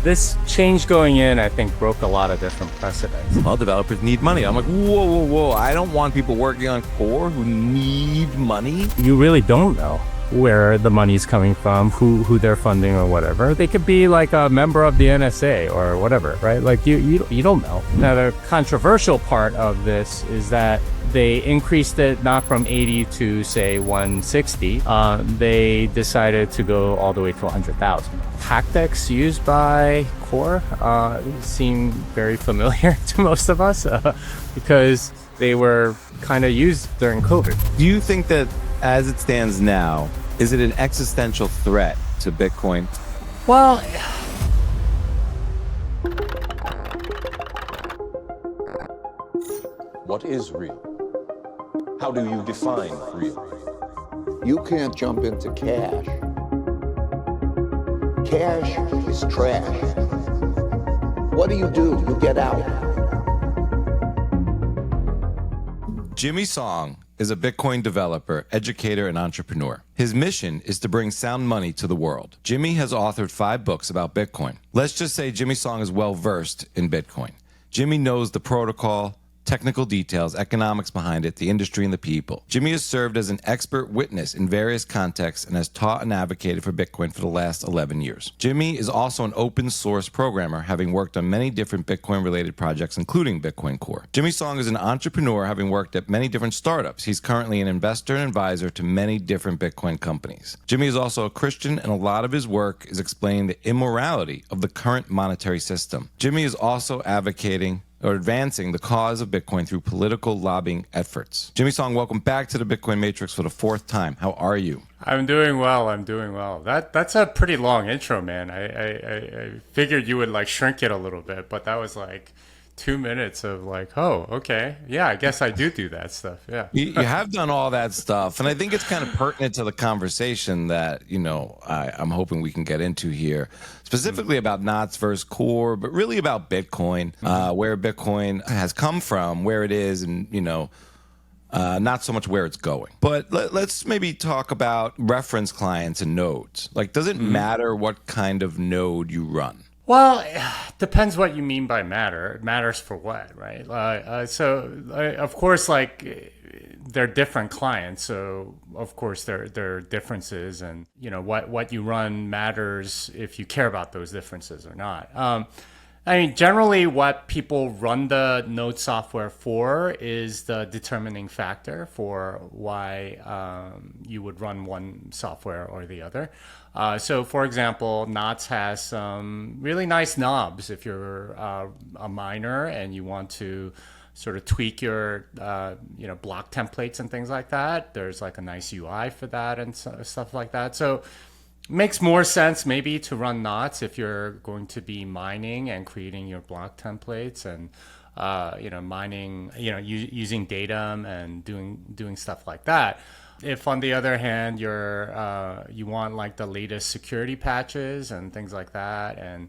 This change going in, I think, broke a lot of different precedents. Well, developers need money. I'm like, whoa. I don't want people working on core who need money. You really don't know where the money's coming from, who they're funding or whatever. They could be like a member of the NSA or whatever, right? Like you don't know. Now, the controversial part of this is that they increased it not from 80 to say 160. They decided to go all the way to 100,000. Tactics used by Core seem very familiar to most of us because they were kind of used during COVID. Do you think that as it stands now, is it an existential threat to Bitcoin? Well, what is real? How do you define real? You can't jump into cash. Cash is trash. What do? You get out. Jimmy Song is a Bitcoin developer, educator, and entrepreneur. His mission is to bring sound money to the world. Jimmy has authored 5 books about Bitcoin. Let's just say Jimmy Song is well versed in Bitcoin. Jimmy knows the protocol, technical details, economics behind it, the industry, and the people. Jimmy has served as an expert witness in various contexts and has taught and advocated for Bitcoin for the last 11 years. Jimmy is also an open source programmer, having worked on many different Bitcoin-related projects, including Bitcoin Core. Jimmy Song is an entrepreneur, having worked at many different startups. He's currently an investor and advisor to many different Bitcoin companies. Jimmy is also a Christian, and a lot of his work is explaining the immorality of the current monetary system. Jimmy is also advocating or advancing the cause of Bitcoin through political lobbying efforts. Jimmy Song, welcome back to the BitcoinMatrix for the 4th time. How are you? I'm doing well. That's a pretty long intro, man. I figured you would like shrink it a little bit, but that was like 2 minutes of like, oh, okay. Yeah, I guess I do that stuff. Yeah. You have done all that stuff. And I think it's kind of pertinent to the conversation that, I'm hoping we can get into here, specifically about Knots versus Core, but really about Bitcoin, where Bitcoin has come from, where it is, and, not so much where it's going. But let's maybe talk about reference clients and nodes. Like, does it matter what kind of node you run? Well, depends what you mean by matter. It matters for what, right? Of course, like they're different clients, so of course there are differences, and what you run matters if you care about those differences or not. Generally what people run the node software for is the determining factor for why you would run one software or the other. So for example, Knots has some really nice knobs if you're a miner and you want to sort of tweak your block templates and things like that. There's like a nice UI for that and stuff like that. So makes more sense maybe to run Knots if you're going to be mining and creating your block templates and mining, using Datum and doing stuff like that. If on the other hand you want like the latest security patches and things like that, and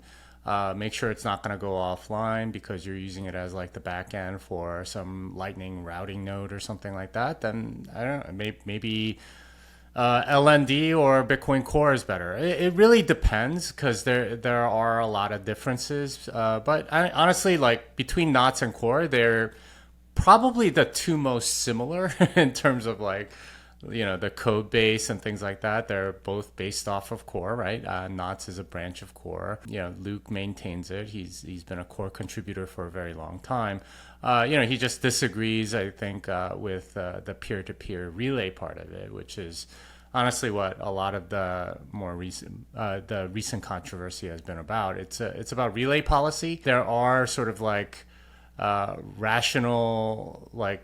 make sure it's not going to go offline because you're using it as like the back end for some Lightning routing node or something like that, then I don't know, maybe LND or Bitcoin Core is better. It really depends because there are a lot of differences. But honestly, like between Knots and Core, they're probably the two most similar in terms of like, the code base and things like that. They're both based off of Core, right? Knots is a branch of Core. Luke maintains it. He's been a Core contributor for a very long time. He just disagrees, I think, with the peer-to-peer relay part of it, which is honestly what a lot of the more recent controversy has been about. It's about relay policy. There are sort of like rational like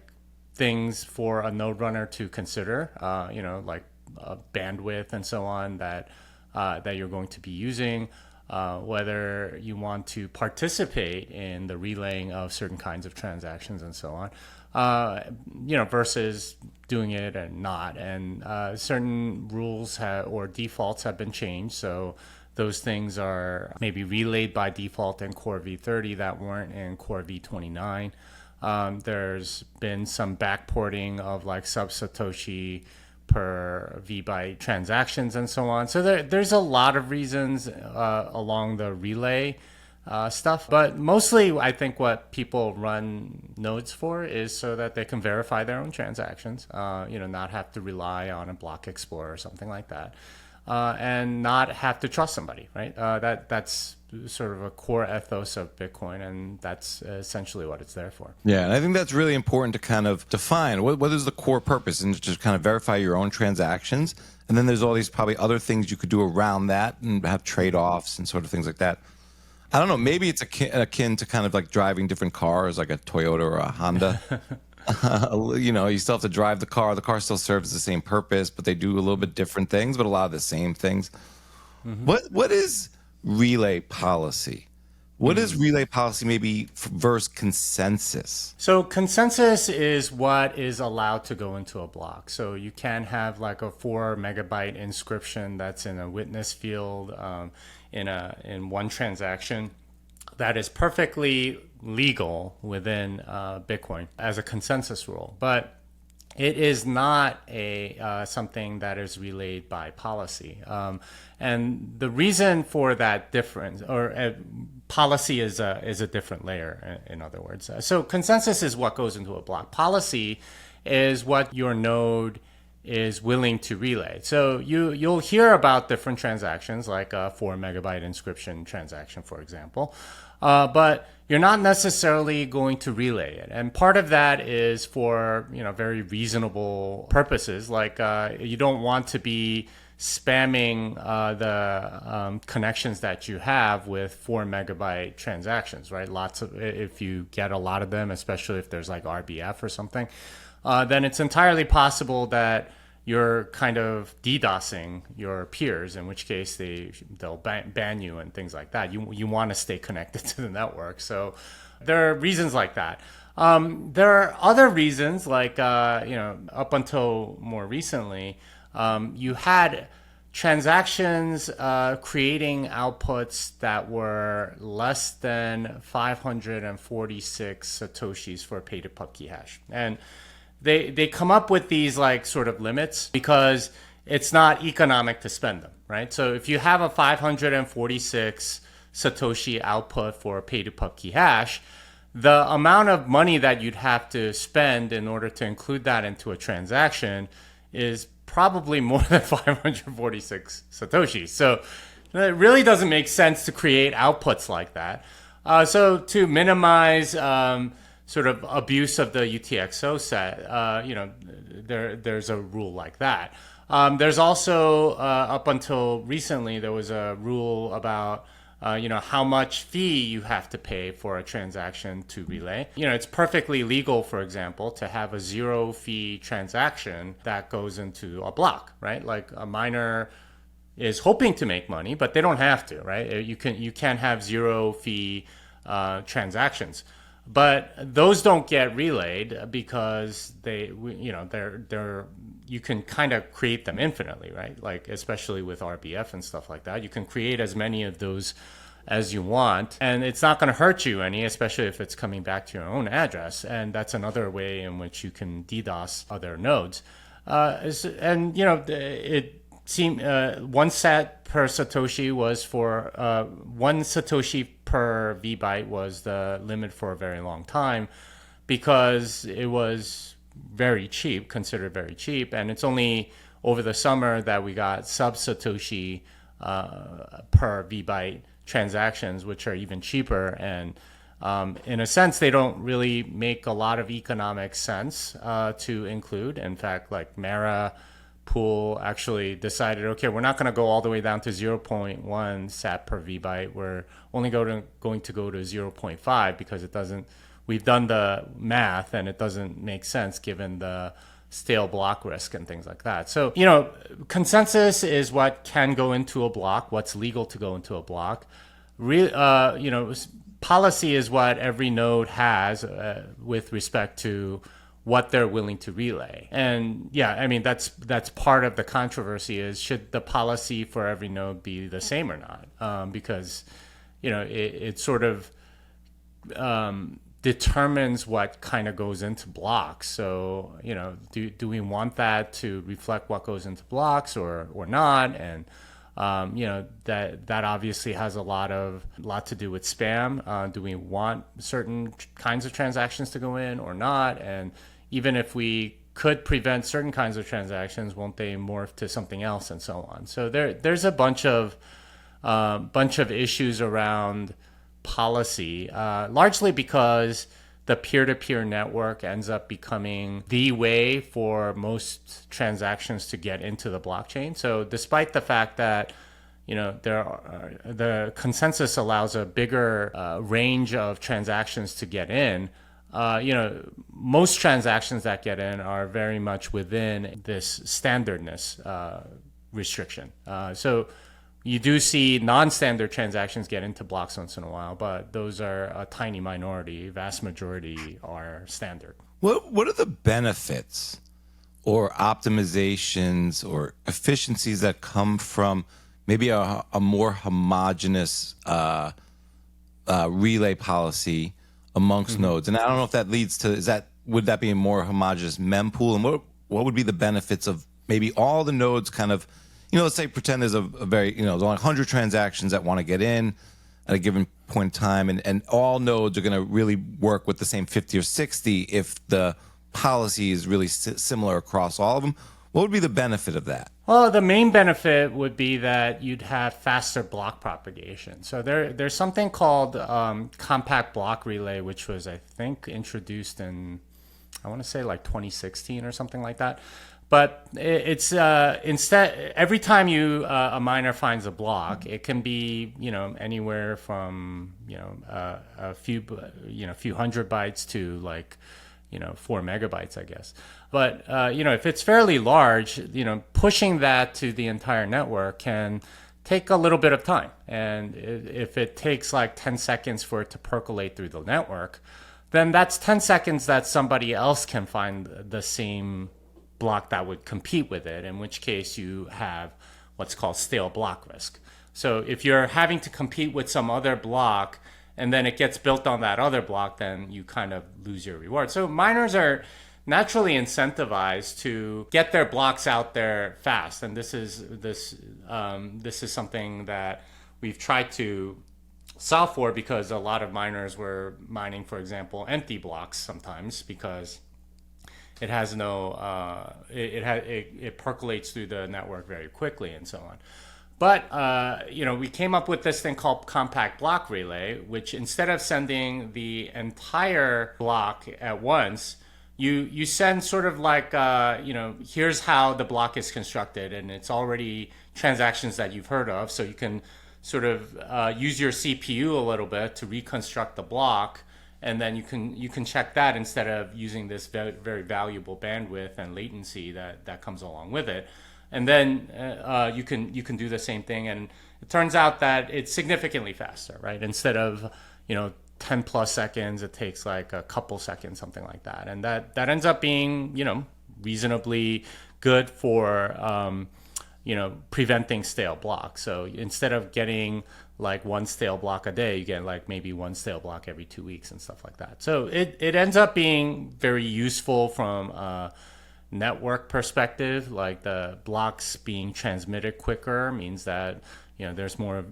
things for a node runner to consider, like bandwidth and so on that you're going to be using, whether you want to participate in the relaying of certain kinds of transactions and so on, versus doing it and not. And certain rules or defaults have been changed, so those things are maybe relayed by default in Core v30 that weren't in Core v29. There's been some backporting of like sub-satoshi per vbyte transactions and so on. So there's a lot of reasons along the relay stuff, but mostly I think what people run nodes for is so that they can verify their own transactions, not have to rely on a block explorer or something like that, and not have to trust somebody, right? That's sort of a core ethos of Bitcoin, and that's essentially what it's there for. Yeah, and I think that's really important to kind of define what is the core purpose, and just kind of verify your own transactions. And then there's all these probably other things you could do around that and have trade-offs and sort of things like that. I don't know, maybe it's akin to kind of like driving different cars, like a Toyota or a Honda. You still have to drive the car. The car still serves the same purpose, but they do a little bit different things, but a lot of the same things. Mm-hmm. What is relay policy? What is relay policy maybe versus consensus? So consensus is what is allowed to go into a block. So you can have like a 4 megabyte inscription that's in a witness field in one transaction that is perfectly legal within Bitcoin as a consensus rule. But it is not something that is relayed by policy. And the reason for that difference, or policy is a different layer, in other words. So consensus is what goes into a block. Policy is what your node is willing to relay. So you'll hear about different transactions, like a 4 megabyte inscription transaction, for example. But you're not necessarily going to relay it. And part of that is for very reasonable purposes, like you don't want to be spamming the connections that you have with 4 megabyte transactions, right? If you get a lot of them, especially if there's like RBF or something, then it's entirely possible that you're kind of DDoSing your peers, in which case they'll ban you and things like that. You want to stay connected to the network. So there are reasons like that. There are other reasons, like up until more recently, you had transactions creating outputs that were less than 546 satoshis for a pay-to-pub key hash. And they come up with these like sort of limits because it's not economic to spend them, right? So if you have a 546 satoshi output for a pay-to-pub key hash, the amount of money that you'd have to spend in order to include that into a transaction is probably more than 546 satoshis. So it really doesn't make sense to create outputs like that. So to minimize sort of abuse of the UTXO set, there's a rule like that. There's also, up until recently, there was a rule about how much fee you have to pay for a transaction to relay. It's perfectly legal, for example, to have a 0 fee transaction that goes into a block, right? Like a miner is hoping to make money, but they don't have to, right? You can have 0 fee transactions. But those don't get relayed because you can kind of create them infinitely, right? Like especially with RBF and stuff like that, you can create as many of those as you want, and it's not going to hurt you any, especially if it's coming back to your own address. And that's another way in which you can DDoS other nodes. It seemed 1 sat per Satoshi was for 1 Satoshi per vbyte was the limit for a very long time because it was very cheap, considered very cheap. And it's only over the summer that we got sub-satoshi per vbyte transactions, which are even cheaper. And in a sense, they don't really make a lot of economic sense to include. In fact, like Mara Pool actually decided, okay, we're not going to go all the way down to 0.1 sat per vbyte. We're only going to go to 0.5 because we've done the math and it doesn't make sense given the stale block risk and things like that. So, consensus is what can go into a block, what's legal to go into a block. Policy is what every node has with respect to what they're willing to relay. And that's part of the controversy is should the policy for every node be the same or not? Because, it sort of determines what kind of goes into blocks. So, do we want that to reflect what goes into blocks or not? And that obviously has a lot to do with spam. Do we want certain kinds of transactions to go in or not? And even if we could prevent certain kinds of transactions, won't they morph to something else and so on? So there's a bunch of issues around policy, largely because the peer-to-peer network ends up becoming the way for most transactions to get into the blockchain. So despite the fact that the consensus allows a bigger range of transactions to get in, most transactions that get in are very much within this standardness restriction. So you do see non-standard transactions get into blocks once in a while, but those are a tiny minority. Vast majority are standard. What are the benefits or optimizations or efficiencies that come from maybe a more homogeneous relay policy amongst nodes? And I don't know if that leads to, would that be a more homogeneous mempool? And what would be the benefits of maybe all the nodes kind of, let's say pretend there's a very, there's only 100 transactions that want to get in at a given point in time, and all nodes are going to really work with the same 50 or 60 if the policy is really similar across all of them. What would be the benefit of that? Well, the main benefit would be that you'd have faster block propagation. So there's something called compact block relay, which was, I think, introduced in, I want to say like 2016 or something like that. But it's instead, every time a miner finds a block, it can be anywhere from a few hundred bytes to like 4 megabytes, I guess. But if it's fairly large, pushing that to the entire network can take a little bit of time. And if it takes like 10 seconds for it to percolate through the network, then that's 10 seconds that somebody else can find the same block that would compete with it, in which case you have what's called stale block risk. So if you're having to compete with some other block and then it gets built on that other block, then you kind of lose your reward. So miners are naturally incentivized to get their blocks out there fast, and this is something that we've tried to solve for, because a lot of miners were mining, for example, empty blocks sometimes because it has no, it percolates through the network very quickly and so on. But, we came up with this thing called compact block relay, which instead of sending the entire block at once, you send sort of like, here's how the block is constructed, and it's already transactions that you've heard of. So you can sort of use your CPU a little bit to reconstruct the block. And then you can check that instead of using this very, very valuable bandwidth and latency that comes along with it. And then you can do the same thing, and it turns out that it's significantly faster, right? Instead of 10 plus seconds, it takes like a couple seconds, something like that, and that ends up being reasonably good for preventing stale blocks. So instead of getting like one stale block a day, you get like maybe one stale block every 2 weeks and stuff like that. So it ends up being very useful from a network perspective. Like the blocks being transmitted quicker means that there's more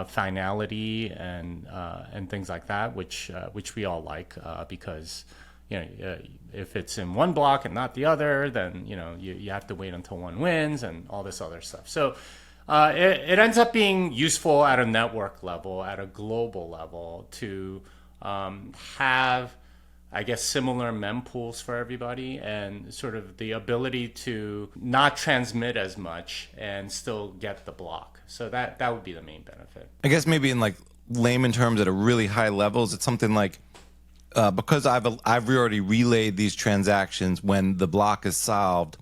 finality and things like that, which we all like, because if it's in one block and not the other, then you have to wait until one wins and all this other stuff. So it ends up being useful at a network level, at a global level, to have, I guess, similar mempools for everybody, and sort of the ability to not transmit as much and still get the block. So that would be the main benefit. I guess maybe in like layman terms at a really high levels, it's something like, because I've already relayed these transactions, when the block is solved,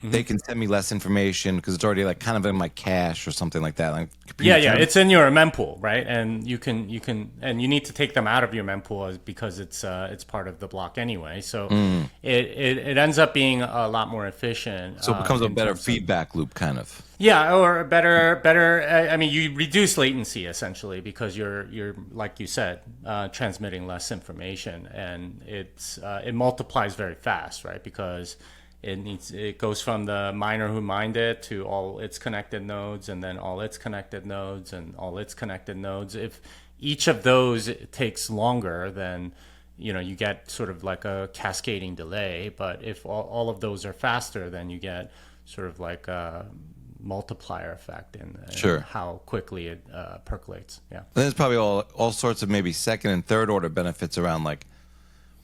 they can send me less information because it's already like kind of in my cache or something like that. Like, Yeah, it's in your mempool, right? And you can, and you need to take them out of your mempool because it's part of the block anyway. So it ends up being a lot more efficient. So it becomes a in better terms of- feedback loop, kind of. Yeah, or better. I mean, you reduce latency essentially because you're like you said, transmitting less information, and it multiplies very fast, right? Because it goes from the miner who mined it to all its connected nodes, and then all its connected nodes, and all its connected nodes. If each of those takes longer, then you get sort of like a cascading delay. But if all of those are faster, then you get sort of like a multiplier effect in Sure. how quickly it percolates. Yeah. And there's probably all sorts of maybe second and third order benefits around like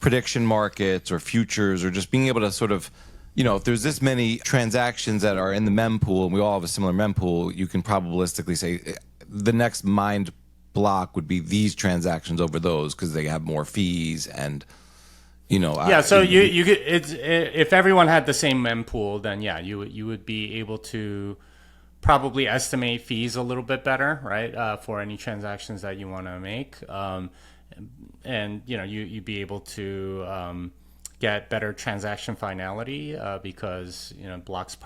prediction markets or futures, or just being able to sort of, if there's this many transactions that are in the mempool and we all have a similar mempool, you can probabilistically say the next mined block would be these transactions over those because they have more fees and, Yeah, so you could, if everyone had the same mempool, then yeah, you would be able to probably estimate fees a little bit better, right? For any transactions that you want to make, and you'd be able to get better transaction finality because blocks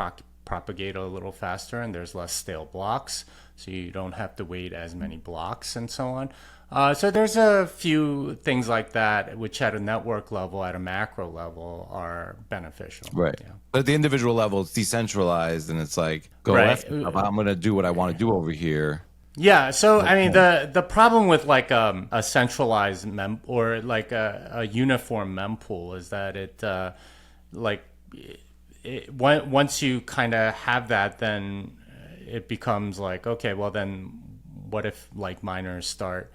propagate a little faster and there's less stale blocks, so you don't have to wait as many blocks and so on. So there's a few things like that which at a network level, at a macro level, are beneficial. Right. Yeah. But at the individual level, it's decentralized and it's like, Right. I'm going to do what I want to do over here. Yeah, so I mean the problem with like a centralized or like a uniform mempool is that once you kind of have that, then it becomes like, okay, well then what if like miners start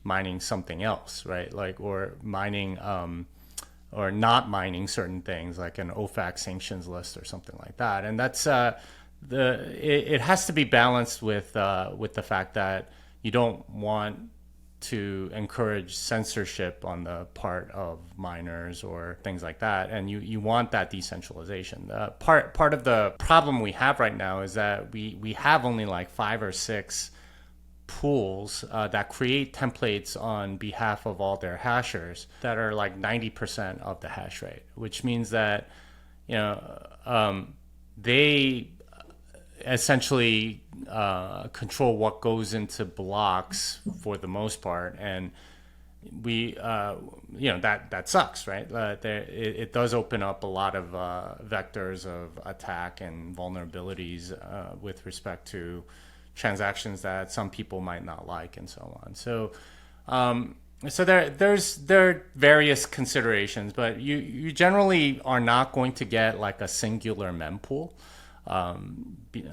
mining something else, right? Like, or mining or not mining certain things like an OFAC sanctions list or something like that, and that's it has to be balanced with the fact that you don't want to encourage censorship on the part of miners or things like that, and you want that decentralization. Part of the problem we have right now is that we have only like 5 or 6 pools that create templates on behalf of all their hashers that are like 90% of the hash rate, which means that they essentially control what goes into blocks for the most part, and we that sucks, right? It does open up a lot of vectors of attack and vulnerabilities with respect to transactions that some people might not like and so on. So there are various considerations, but you generally are not going to get like a singular mempool,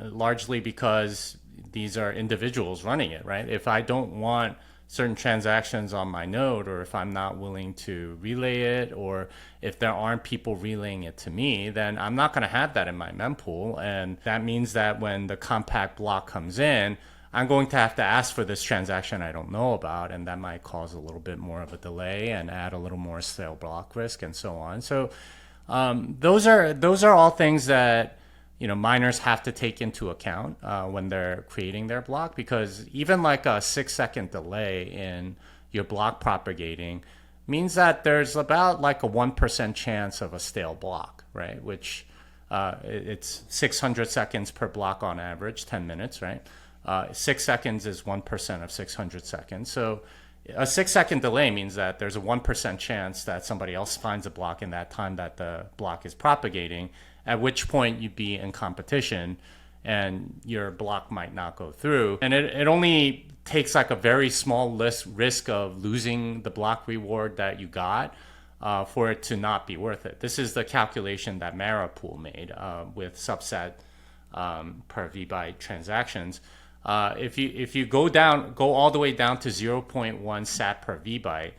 largely because these are individuals running it, right? If I don't want certain transactions on my node, or if I'm not willing to relay it, or if there aren't people relaying it to me, then I'm not going to have that in my mempool. And that means that when the compact block comes in, I'm going to have to ask for this transaction I don't know about, and that might cause a little bit more of a delay and add a little more stale block risk and so on. So those are all things that miners have to take into account when they're creating their block, because even like a 6-second delay in your block propagating means that there's about like a 1% chance of a stale block, right? Which it's 600 seconds per block on average, 10 minutes, right? 6 seconds is 1% of 600 seconds. So a 6-second delay means that there's a 1% chance that somebody else finds a block in that time that the block is propagating, at which point you'd be in competition and your block might not go through. And it only takes like a very small risk of losing the block reward that you got for it to not be worth it. This is the calculation that Marapool made with subset per vbyte transactions. If you go all the way down to 0.1 sat per vbyte,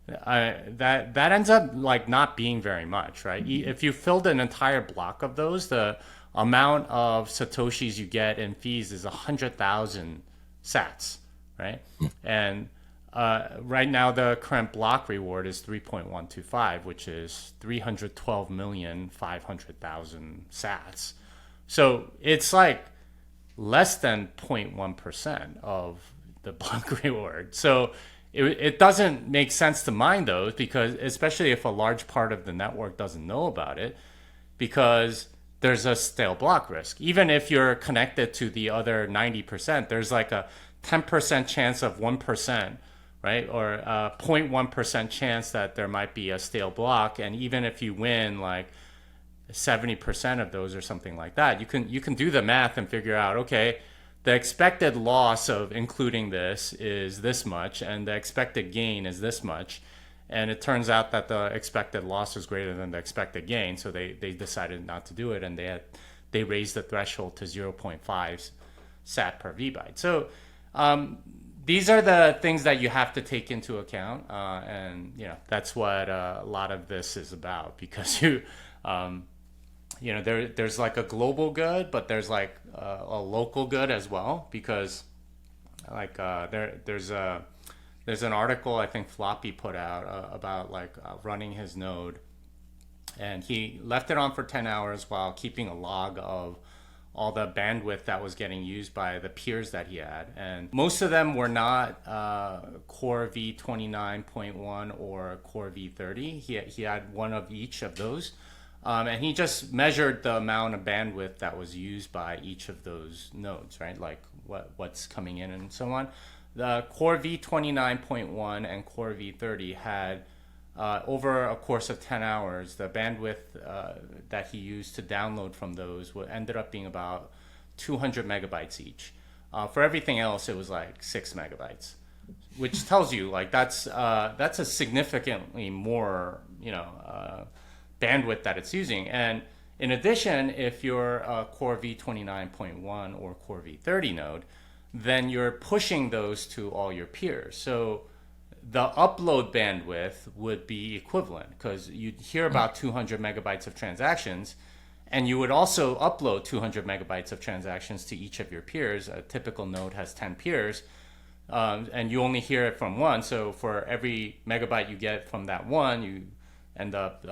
that ends up like not being very much, right? If you filled an entire block of those, the amount of satoshis you get in fees is 100,000 sats, right? And right now the current block reward is 3.125, which is 312,500,000 sats. So it's like less than 0.1% of the block reward. So it doesn't make sense to mine those, because especially if a large part of the network doesn't know about it, because there's a stale block risk. Even if you're connected to the other 90%, there's like a 10% chance of 1%, right? Or a 0.1% chance that there might be a stale block. And even if you win like 70% of those or something like that, you can do the math and figure out, okay, the expected loss of including this is this much, and the expected gain is this much. And it turns out that the expected loss is greater than the expected gain, so they decided not to do it, and they raised the threshold to 0.5 sat per vbyte. So these are the things that you have to take into account, and that's what a lot of this is about, because there's like a global good, but there's like a local good as well, because like there's an article I think Floppy put out about like running his node, and he left it on for 10 hours while keeping a log of all the bandwidth that was getting used by the peers that he had, and most of them were not Core v29.1 or Core v30. He had one of each of those. And he just measured the amount of bandwidth that was used by each of those nodes, right? Like what's coming in and so on. The Core v29.1 and Core v30 had, over a course of 10 hours, the bandwidth that he used to download from those ended up being about 200 megabytes each. For everything else, it was like 6 megabytes, which tells you like that's a significantly more, bandwidth that it's using. And in addition, if you're a Core v29.1 or Core v30 node, then you're pushing those to all your peers. So the upload bandwidth would be equivalent, because you'd hear about 200 megabytes of transactions, and you would also upload 200 megabytes of transactions to each of your peers. A typical node has 10 peers, and you only hear it from one. So for every megabyte you get from that one, you end up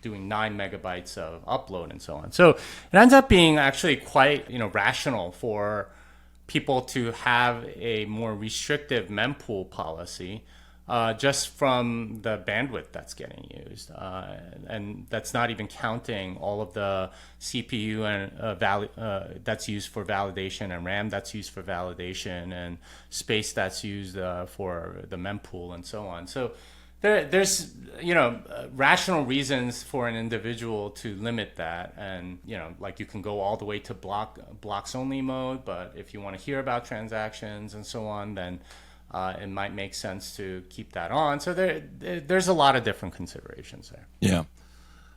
doing 9 megabytes of upload and so on. So it ends up being actually quite rational for people to have a more restrictive mempool policy, just from the bandwidth that's getting used, and that's not even counting all of the CPU and that's used for validation, and RAM that's used for validation, and space that's used for the mempool and so on. So there's rational reasons for an individual to limit that, and like you can go all the way to blocks only mode, but if you want to hear about transactions and so on, then it might make sense to keep that on. So there's a lot of different considerations there. Yeah.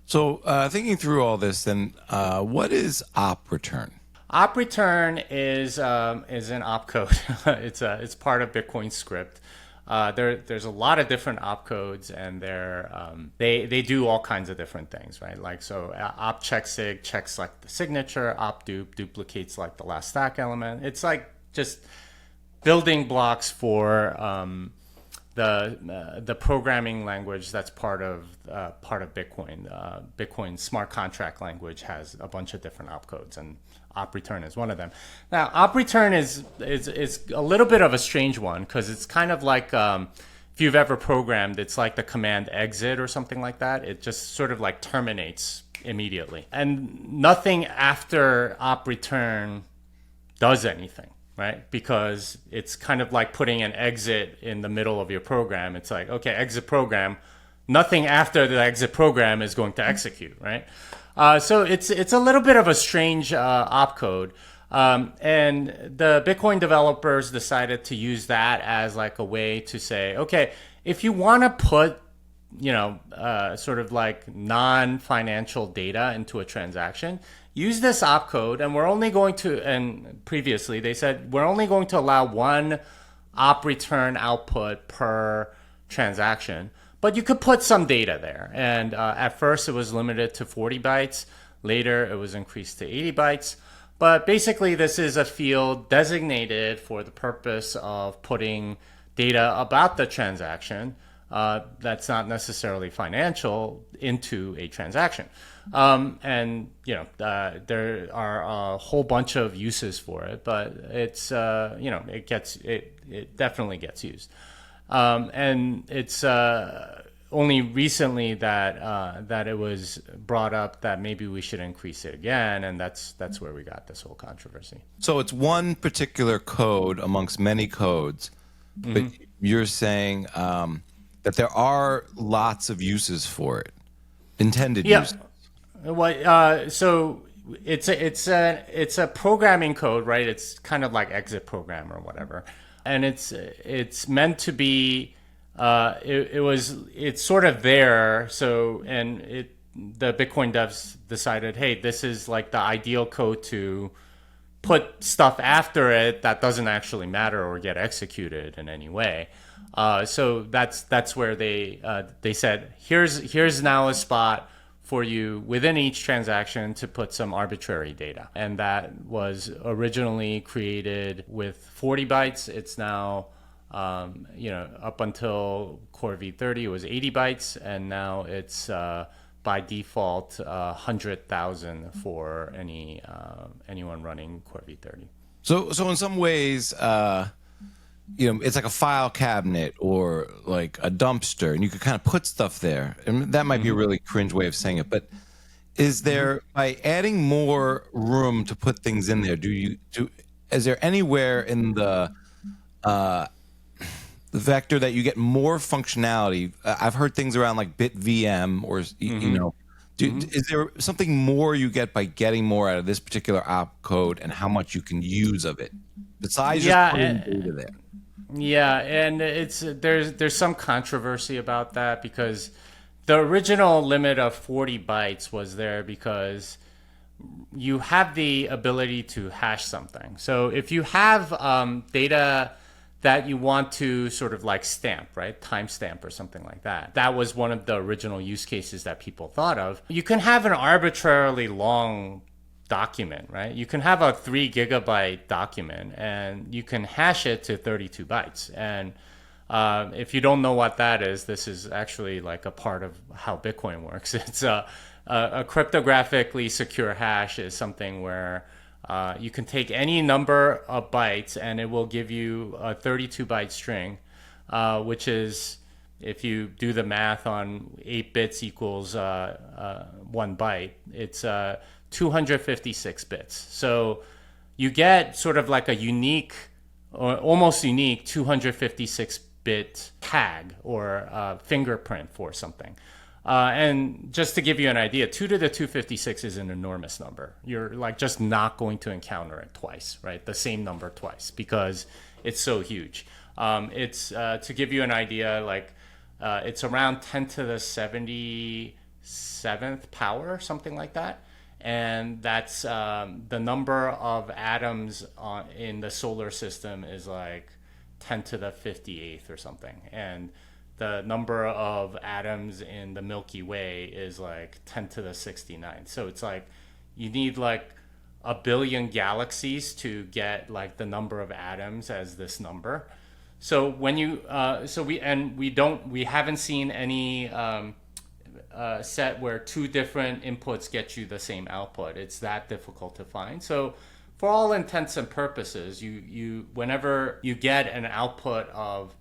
So thinking through all this, then what is op return? Op return is an opcode. It's part of Bitcoin script. There's a lot of different opcodes, and they do all kinds of different things, right? Like, so op check sig checks like the signature, op dupe duplicates like the last stack element. It's like just building blocks for the programming language that's part of Bitcoin. Bitcoin smart contract language has a bunch of different opcodes, and op return is one of them. Now, op return is a little bit of a strange one, because it's kind of like if you've ever programmed, it's like the command exit or something like that. It just sort of like terminates immediately, and nothing after op return does anything, right? Because it's kind of like putting an exit in the middle of your program. It's like, okay, exit program. Nothing after the exit program is going to execute, right? So it's a little bit of a strange opcode. And the Bitcoin developers decided to use that as like a way to say, okay, if you want to put, sort of like non-financial data into a transaction, use this opcode, and we're only going to, and previously they said, we're only going to allow one op return output per transaction. But you could put some data there. And at first it was limited to 40 bytes. Later it was increased to 80 bytes. But basically this is a field designated for the purpose of putting data about the transaction. that's not necessarily financial into a transaction. And there are a whole bunch of uses for it, but it's it definitely gets used. And it's only recently that it was brought up that maybe we should increase it again, and that's where we got this whole controversy. So it's one particular code amongst many codes, but you're saying that there are lots of uses for it, intended uses. Well, so it's a programming code, right? It's kind of like exit program or whatever, and it's meant to be. It's sort of there. So the Bitcoin devs decided, hey, this is like the ideal code to put stuff after it that doesn't actually matter or get executed in any way. So that's where they said, here's now a spot for you within each transaction to put some arbitrary data. And that was originally created with 40 bytes. It's now, up until Core V30, it was 80 bytes. And now it's by default 100,000 for anyone running Core V30. So in some ways, it's like a file cabinet or like a dumpster, and you could kind of put stuff there. And that might be a really cringe way of saying it, but is there, by adding more room to put things in there, is there anywhere in the vector that you get more functionality? I've heard things around like BitVM or is there something more you get by getting more out of this particular opcode and how much you can use of it besides just putting data there? Yeah, and there's some controversy about that because the original limit of 40 bytes was there because you have the ability to hash something. So if you have data that you want to sort of like stamp, right? Timestamp or something like that. That was one of the original use cases that people thought of. You can have an arbitrarily long document, right? You can have a 3 gigabyte document and you can hash it to 32 bytes. And if you don't know what that is, this is actually like a part of how Bitcoin works. It's a cryptographically secure hash is something where you can take any number of bytes and it will give you a 32 byte string, which is, if you do the math on 8 bits equals 1 byte, it's 256 bits. So you get sort of like a unique or almost unique 256 bit tag or fingerprint for something. And just to give you an idea, 2 to the 256 is an enormous number. You're like just not going to encounter it twice, right? The same number twice because it's so huge. It's to give you an idea, like it's around 10 to the 77th power, something like that. And that's the number of atoms in the solar system is like 10 to the 58th or something. And the number of atoms in the Milky Way is like 10 to the 69th. So it's like you need like a billion galaxies to get like the number of atoms as this number. So when you we haven't seen any set where 2 different inputs get you the same output. It's that difficult to find. So for all intents and purposes, you whenever you get an output of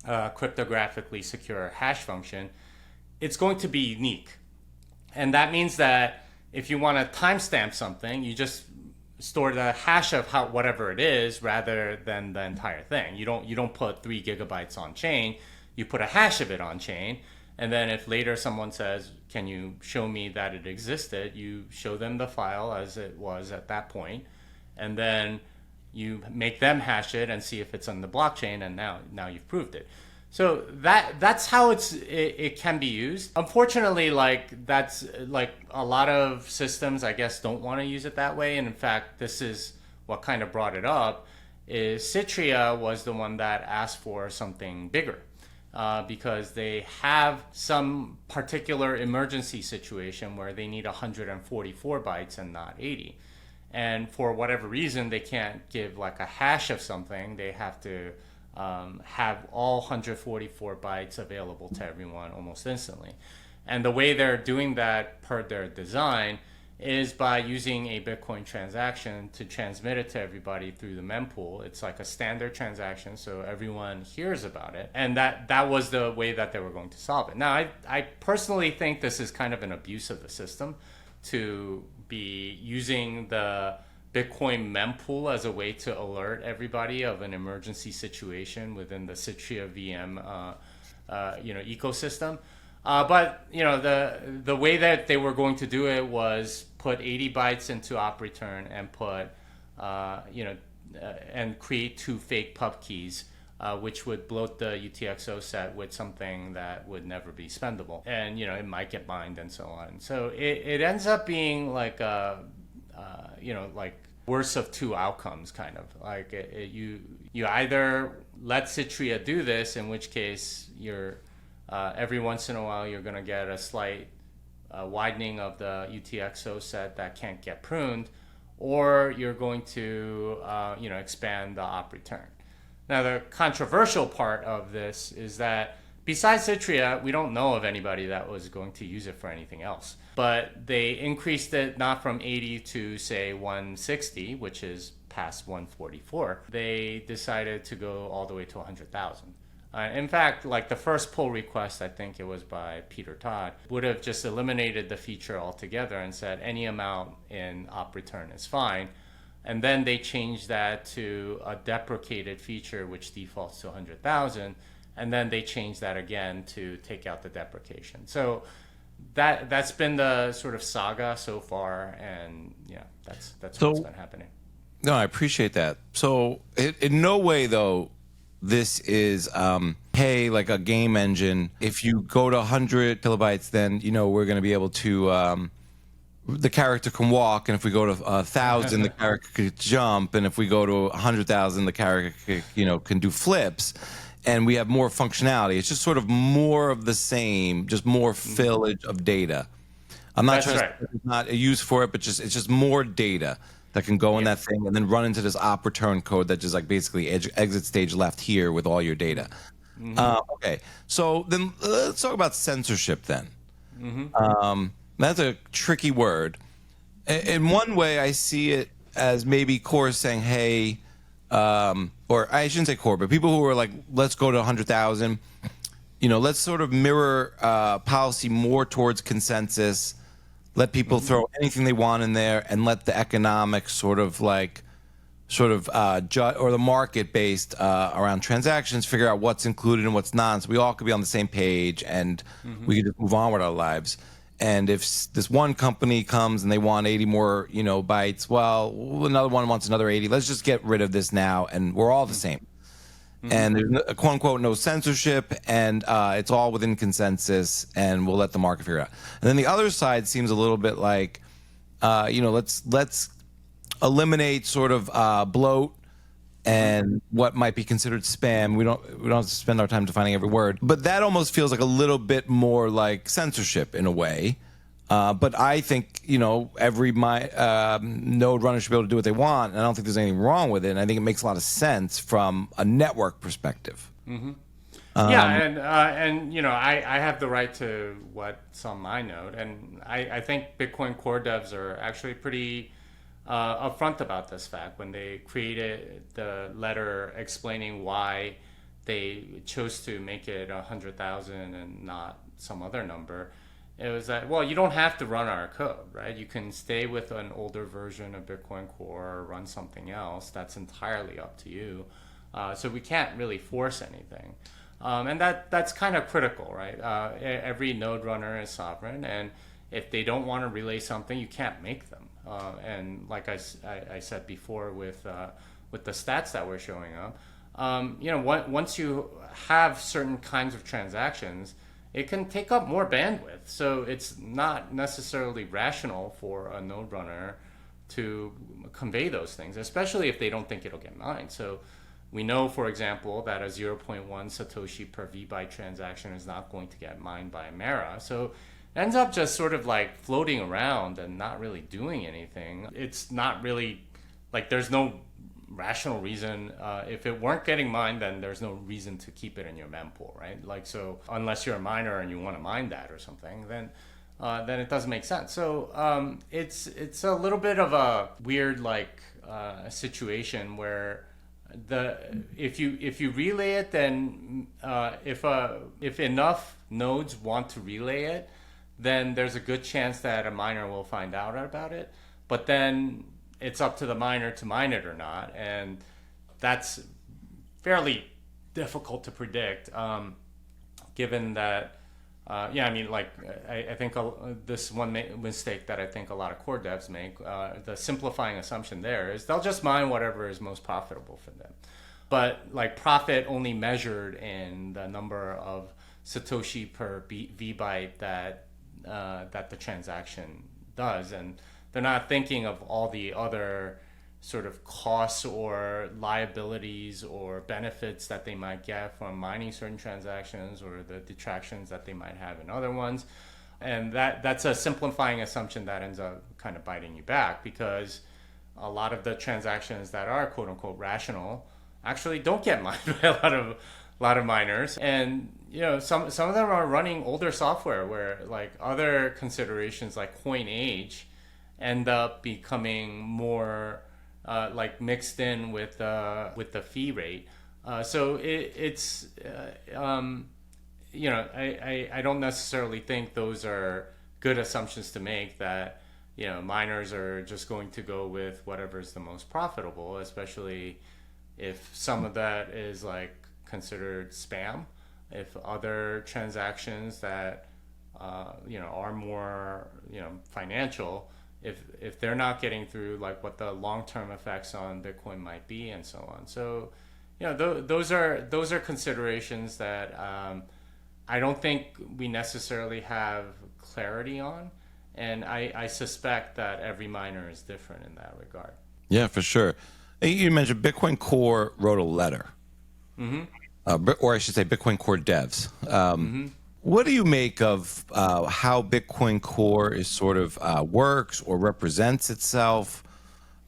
cryptographically secure hash function, it's going to be unique. And that means that if you want to timestamp something, you just store the hash of whatever it is rather than the entire thing. You don't put 3 gigabytes on chain, you put a hash of it on chain. And then if later someone says, can you show me that it existed, you show them the file as it was at that point, and then you make them hash it and see if it's on the blockchain, and now you've proved it. So that's how it can be used. Unfortunately, like that's like a lot of systems, I guess, don't want to use it that way. And in fact, this is what kind of brought it up. Is Citria was the one that asked for something bigger. Because they have some particular emergency situation where they need 144 bytes and not 80. And for whatever reason, they can't give like a hash of something. They have to have all 144 bytes available to everyone almost instantly. And the way they're doing that per their design is by using a Bitcoin transaction to transmit it to everybody through the mempool. It's like a standard transaction, so everyone hears about it. And that was the way that they were going to solve it. Now, I personally think this is kind of an abuse of the system to be using the Bitcoin mempool as a way to alert everybody of an emergency situation within the Citria VM ecosystem. But the way that they were going to do it was put 80 bytes into op return and put and create 2 fake pub keys, which would bloat the UTXO set with something that would never be spendable, and it might get mined and so on. So it ends up being like like worst of 2 outcomes, kind of like you either let Citria do this, in which case you're every once in a while you're going to get a slight widening of the UTXO set that can't get pruned, or you're going to expand the op return. Now, the controversial part of this is that besides Citria, we don't know of anybody that was going to use it for anything else. But they increased it not from 80 to, say, 160, which is past 144. They decided to go all the way to 100,000. In fact, like the first pull request, I think it was by Peter Todd, would have just eliminated the feature altogether and said any amount in op return is fine. And then they changed that to a deprecated feature, which defaults to 100,000. And then they changed that again to take out the deprecation. So that's been the sort of saga so far. And that's what's been happening. No, I appreciate that. So in no way, though, this is, hey, like a game engine. If you go to 100 kilobytes, then, we're going to be able to, the character can walk. And if we go to 1,000, the character could jump. And if we go to 100,000, the character, can do flips. And we have more functionality. It's just sort of more of the same, just more fillage of data. I'm not trying to, it's not a use for it, but it's just more data that can go in that thing and then run into this op return code that just like basically exit stage left here with all your data. Okay, so then let's talk about censorship then. That's a tricky word. In one way, I see it as maybe Core saying, hey, or I shouldn't say Core, but people who are like, let's go to 100,000, let's sort of mirror policy more towards consensus. Let people throw anything they want in there, and let the economics or the market based around transactions figure out what's included and what's not. So we all could be on the same page, and we could just move on with our lives. And if this one company comes and they want 80 more, bytes, well, another one wants another 80. Let's just get rid of this now, and we're all the same. And there's quote unquote no censorship, and it's all within consensus, and we'll let the market figure it out. And then the other side seems a little bit like, let's eliminate sort of bloat and what might be considered spam. We don't have to spend our time defining every word, but that almost feels like a little bit more like censorship in a way. But I think, every node runner should be able to do what they want. And I don't think there's anything wrong with it. And I think it makes a lot of sense from a network perspective. I have the right to what's on my node. And I think Bitcoin core devs are actually pretty upfront about this fact when they created the letter explaining why they chose to make it 100,000 and not some other number. It was that, well, you don't have to run our code, right? You can stay with an older version of Bitcoin Core or run something else. That's entirely up to you. So we can't really force anything. And that's kind of critical, right? Every node runner is sovereign, and if they don't want to relay something, you can't make them. And like I said before with the stats that were showing up, once you have certain kinds of transactions, it can take up more bandwidth. So it's not necessarily rational for a node runner to convey those things, especially if they don't think it'll get mined. So we know, for example, that a 0.1 Satoshi per VByte transaction is not going to get mined by Mara. So it ends up just sort of like floating around and not really doing anything. It's not really like there's no rational reason. If it weren't getting mined, then there's no reason to keep it in your mempool, right? Like, so unless you're a miner and you want to mine that or something, then it doesn't make sense. So it's a little bit of a weird situation where if you relay it, then if enough nodes want to relay it, then there's a good chance that a miner will find out about it. But then it's up to the miner to mine it or not, and that's fairly difficult to predict, given that I think this one mistake that I think a lot of core devs make, the simplifying assumption there is they'll just mine whatever is most profitable for them. But like profit only measured in the number of Satoshi per V byte that the transaction does. And they're not thinking of all the other sort of costs or liabilities or benefits that they might get from mining certain transactions, or the detractions that they might have in other ones. And that's a simplifying assumption that ends up kind of biting you back, because a lot of the transactions that are quote unquote rational actually don't get mined by a lot of miners. And some of them are running older software where like other considerations like coin age end up becoming more like mixed in with the fee rate. So it's I don't necessarily think those are good assumptions to make, that miners are just going to go with whatever is the most profitable, especially if some of that is like considered spam. If other transactions that are more financial, if they're not getting through, like what the long-term effects on Bitcoin might be, and so on. So those are considerations that I don't think we necessarily have clarity on, and I suspect that every miner is different in that regard. Yeah, for sure. You mentioned Bitcoin Core wrote a letter, or I should say Bitcoin Core devs. What do you make of how Bitcoin Core is sort of works or represents itself?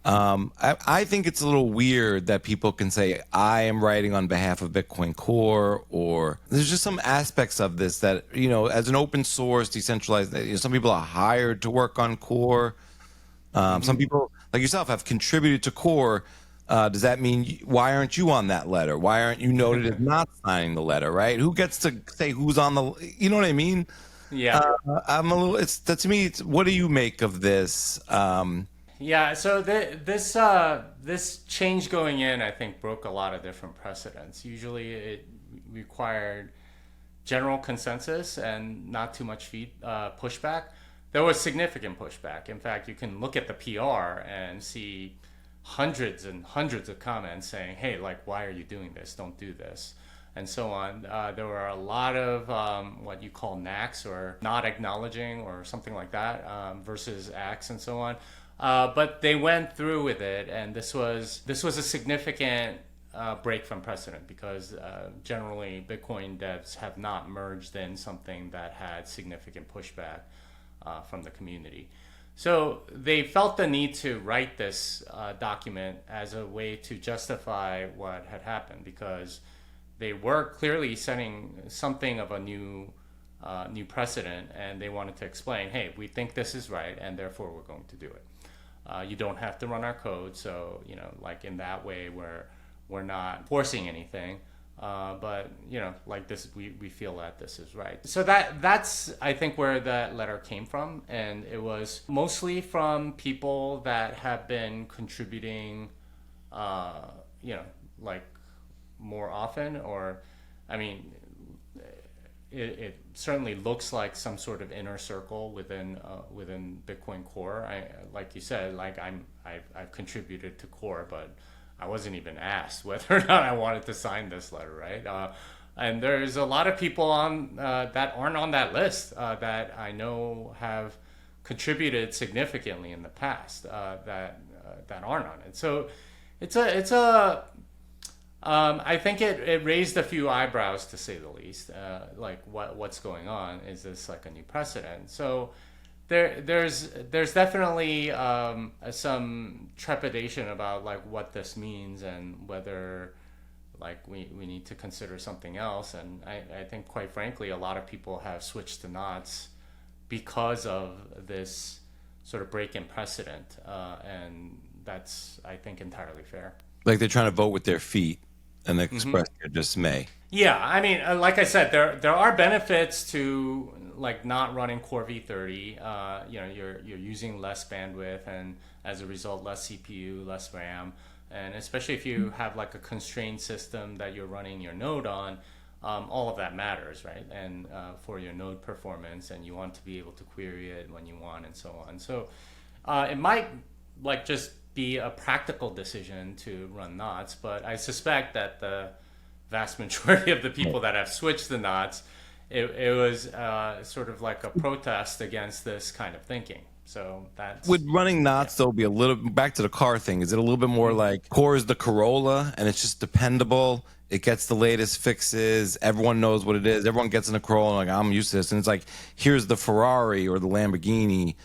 I think it's a little weird that people can say, I am writing on behalf of Bitcoin Core, or there's just some aspects of this that, as an open source, decentralized, some people are hired to work on Core. Some people, like yourself, have contributed to Core. Does that mean, why aren't you on that letter? Why aren't you noted as not signing the letter, right? Who gets to say who's on the, you know what I mean? Yeah. I'm a little, to me, what do you make of this? Yeah, so this change going in, I think, broke a lot of different precedents. Usually it required general consensus and not too much pushback. There was significant pushback. In fact, you can look at the PR and see hundreds and hundreds of comments saying, hey, like, why are you doing this? Don't do this. And so on. There were a lot of what you call NACs, or not acknowledging, or something like that, versus acts and so on. But they went through with it, and this was a significant break from precedent, because generally Bitcoin devs have not merged in something that had significant pushback from the community. So they felt the need to write this document as a way to justify what had happened, because they were clearly setting something of a new precedent, and they wanted to explain, hey, we think this is right, and therefore we're going to do it. You don't have to run our code, so like in that way we're not forcing anything, but like this, we feel that this is right. So that's I think where that letter came from, and it was mostly from people that have been contributing, like more often, or I mean, it certainly looks like some sort of inner circle within Bitcoin Core. Like you said, like I've contributed to Core, but I wasn't even asked whether or not I wanted to sign this letter, right? And there's a lot of people on that aren't on that list that I know have contributed significantly in the past that aren't on it. So it's a I think it raised a few eyebrows, to say the least. Like what's going on? Is this like a new precedent? So there's definitely some trepidation about like what this means and whether like we need to consider something else. And I think quite frankly a lot of people have switched to knots because of this sort of break in precedent, and that's, I think, entirely fair. Like they're trying to vote with their feet and express their dismay. Yeah, I mean, like I said, there are benefits to like not running Core v30. You're using less bandwidth, and as a result, less CPU, less RAM, and especially if you have like a constrained system that you're running your node on, all of that matters, right? And for your node performance, and you want to be able to query it when you want, and so on. So it might like just be a practical decision to run knots, but I suspect that the vast majority of the people that have switched to knots, it was sort of like a protest against this kind of thinking. So that's Would running knots though be a little back to the car thing? Is it a little bit more like Core is the Corolla and it's just dependable? It gets the latest fixes. Everyone knows what it is. Everyone gets in a Corolla and like I'm used to this. And it's like here's the Ferrari or the Lamborghini,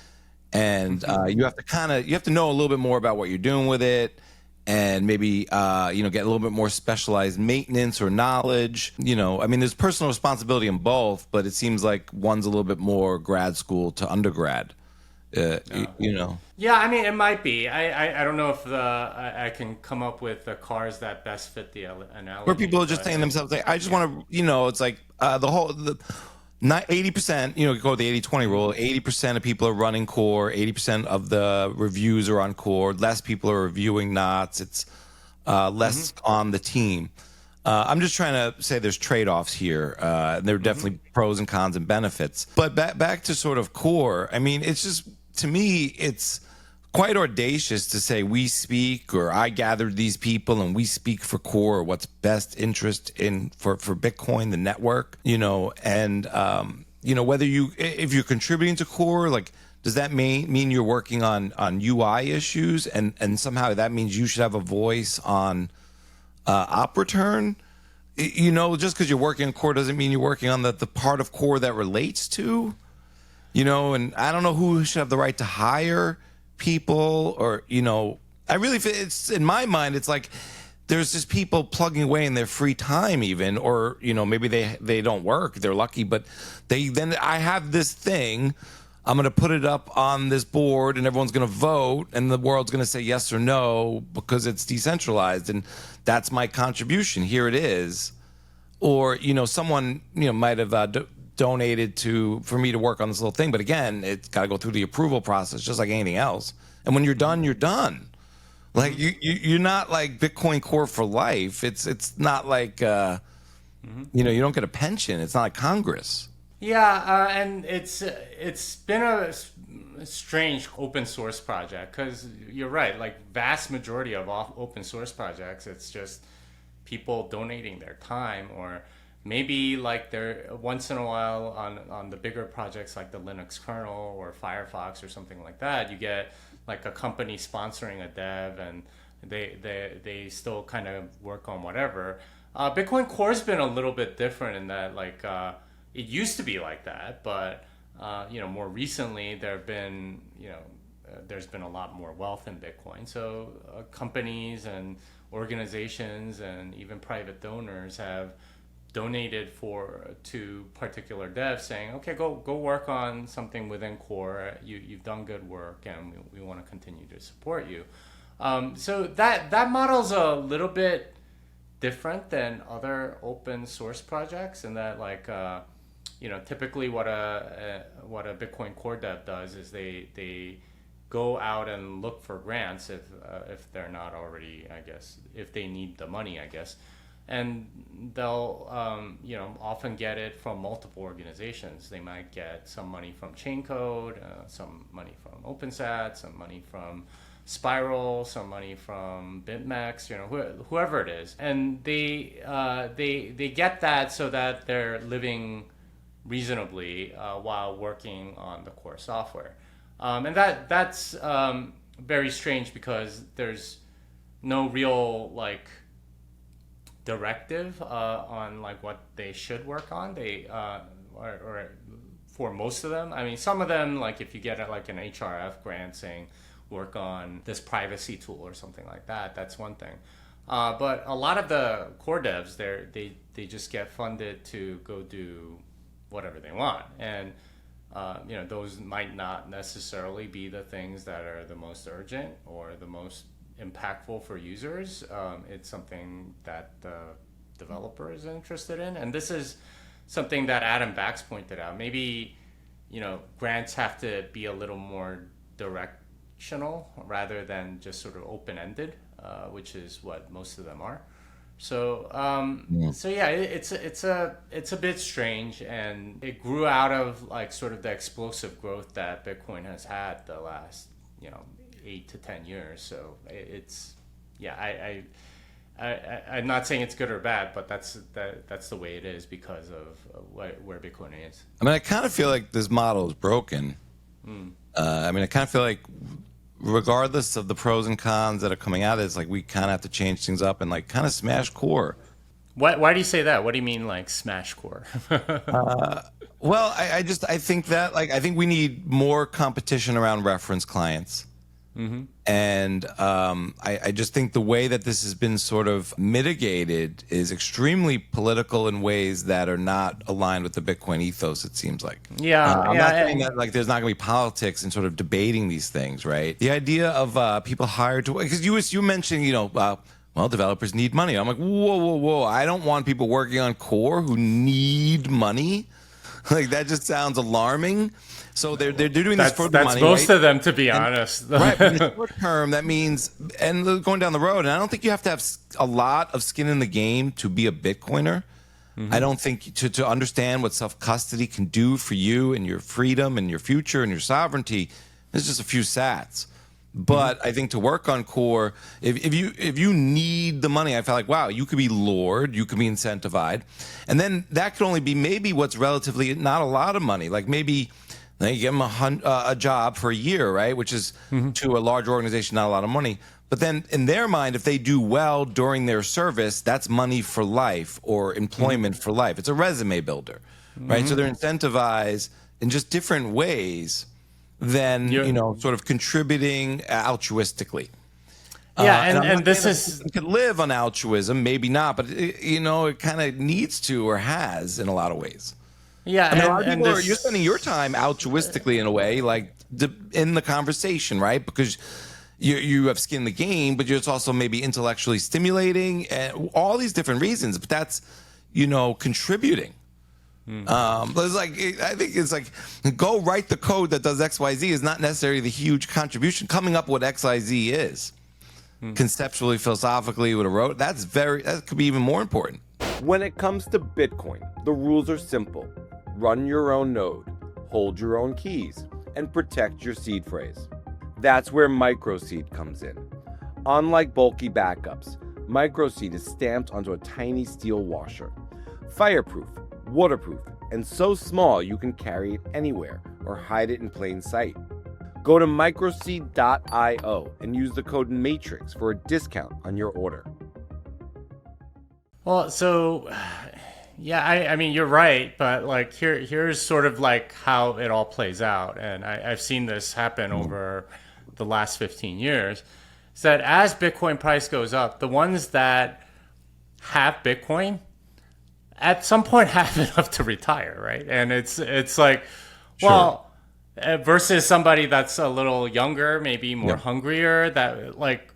and you have to know a little bit more about what you're doing with it, and maybe get a little bit more specialized maintenance or knowledge. I mean, there's personal responsibility in both, but it seems like one's a little bit more grad school to undergrad. Yeah, I mean, it might be. I don't know if I can come up with the cars that best fit the analogy. Where people are just saying themselves, like, I just want to, it's like not 80%, you go with the 80-20 rule. 80% of people are running Core. 80% of the reviews are on Core. Less people are reviewing knots. It's less on the team. I'm just trying to say there's trade-offs here. There are definitely pros and cons and benefits. But back to sort of Core, I mean, it's just, to me, it's quite audacious to say we speak, or I gathered these people and we speak for Core, or what's best interest for Bitcoin, the network, and whether if you're contributing to Core, like, does that mean you're working on UI issues, and somehow that means you should have a voice on op return? Just because you're working on Core doesn't mean you're working on the part of Core that relates to, and I don't know who should have the right to hire people, or I really feel it's, in my mind, it's like there's just people plugging away in their free time even, or maybe they don't work, they're lucky, but I have this thing, I'm going to put it up on this board and everyone's going to vote and the world's going to say yes or no because it's decentralized, and that's my contribution, here it is. Or someone might have donated for me to work on this little thing, but again, it's got to go through the approval process just like anything else, and when you're done, you're done. Like you're not like Bitcoin Core for life. It's not like you don't get a pension. It's not like Congress. Yeah, and it's been a strange open source project, because you're right, like vast majority of open source projects, it's just people donating their time, or maybe like they're once in a while on the bigger projects like the Linux kernel or Firefox or something like that, you get like a company sponsoring a dev, and they still kind of work on whatever. Bitcoin Core's been a little bit different in that, like, it used to be like that, but more recently there's been a lot more wealth in Bitcoin. So companies and organizations and even private donors have donated to particular devs, saying, okay, go work on something within Core. You've done good work, and we want to continue to support you. So that model's a little bit different than other open source projects, in that, like, typically what a Bitcoin Core dev does is they go out and look for grants if they're not already, I guess, if they need the money, I guess. And they'll, often get it from multiple organizations. They might get some money from Chaincode, some money from OpenSat, some money from Spiral, some money from BitMax, whoever it is. And they get that so that they're living reasonably while working on the core software. And that's very strange, because there's no real, like, directive on like what they should work on. They or for most of them. I mean, some of them, like if you get like an HRF grant saying work on this privacy tool or something like that, that's one thing. But a lot of the core devs, they just get funded to go do whatever they want, and those might not necessarily be the things that are the most urgent or the most impactful for users. It's something that the developer is interested in, and this is something that Adam Bax pointed out. Maybe grants have to be a little more directional rather than just sort of open-ended, which is what most of them are. So it's a bit strange, and it grew out of like sort of the explosive growth that Bitcoin has had the last 8 to 10 years. So I'm not saying it's good or bad, but that's the way it is because of where Bitcoin is. I mean, I kind of feel like this model is broken. I mean, I kind of feel like regardless of the pros and cons that are coming out, it's like we kind of have to change things up and like kind of smash core. Why do you say that? What do you mean like smash core? Well, I think that I think we need more competition around reference clients. Mm-hmm. And I just think the way that this has been sort of mitigated is extremely political in ways that are not aligned with the Bitcoin ethos, it seems like. I'm not saying that like there's not going to be politics in sort of debating these things, right? The idea of people hired to, because you mentioned, well, developers need money. I'm like, whoa. I don't want people working on core who need money. Like, that just sounds alarming. So they're doing this for the money. That's most right? of them, to be honest. Right. But in the short term, that means, and going down the road, and I don't think you have to have a lot of skin in the game to be a Bitcoiner. Mm-hmm. I don't think to understand what self-custody can do for you and your freedom and your future and your sovereignty, there's just a few sats. But I think to work on core, if you need the money, I felt like, wow, you could be lured, you could be incentivized. And then that could only be maybe what's relatively not a lot of money. Like maybe you give them a job for a year, right? Which is to a large organization, not a lot of money. But then in their mind, if they do well during their service, that's money for life or employment for life. It's a resume builder, right? So they're incentivized in just different ways than sort of contributing altruistically. And this is could live on altruism, maybe not, but it kind of needs to or has in a lot of ways. Yeah, I mean, a lot of people you're spending your time altruistically in a way, like in the conversation, right? Because you have skin in the game, but it's also maybe intellectually stimulating and all these different reasons. But that's contributing. It's like, I think it's like go write the code that does XYZ is not necessarily the huge contribution. Coming up with what XYZ is, conceptually, philosophically, with a road, that could be even more important. When it comes to Bitcoin, the rules are simple. Run your own node, hold your own keys, and protect your seed phrase. That's where MicroSeed comes in. Unlike bulky backups, MicroSeed is stamped onto a tiny steel washer. Fireproof, waterproof, and so small you can carry it anywhere or hide it in plain sight. Go to microseed.io and use the code MATRIX for a discount on your order. Well, so yeah, I mean you're right, but like here's sort of like how it all plays out, and I've seen this happen over the last 15 years. Is that as Bitcoin price goes up, the ones that have Bitcoin at some point have enough to retire, right? And it's like, well, versus somebody that's a little younger, maybe more hungrier, that like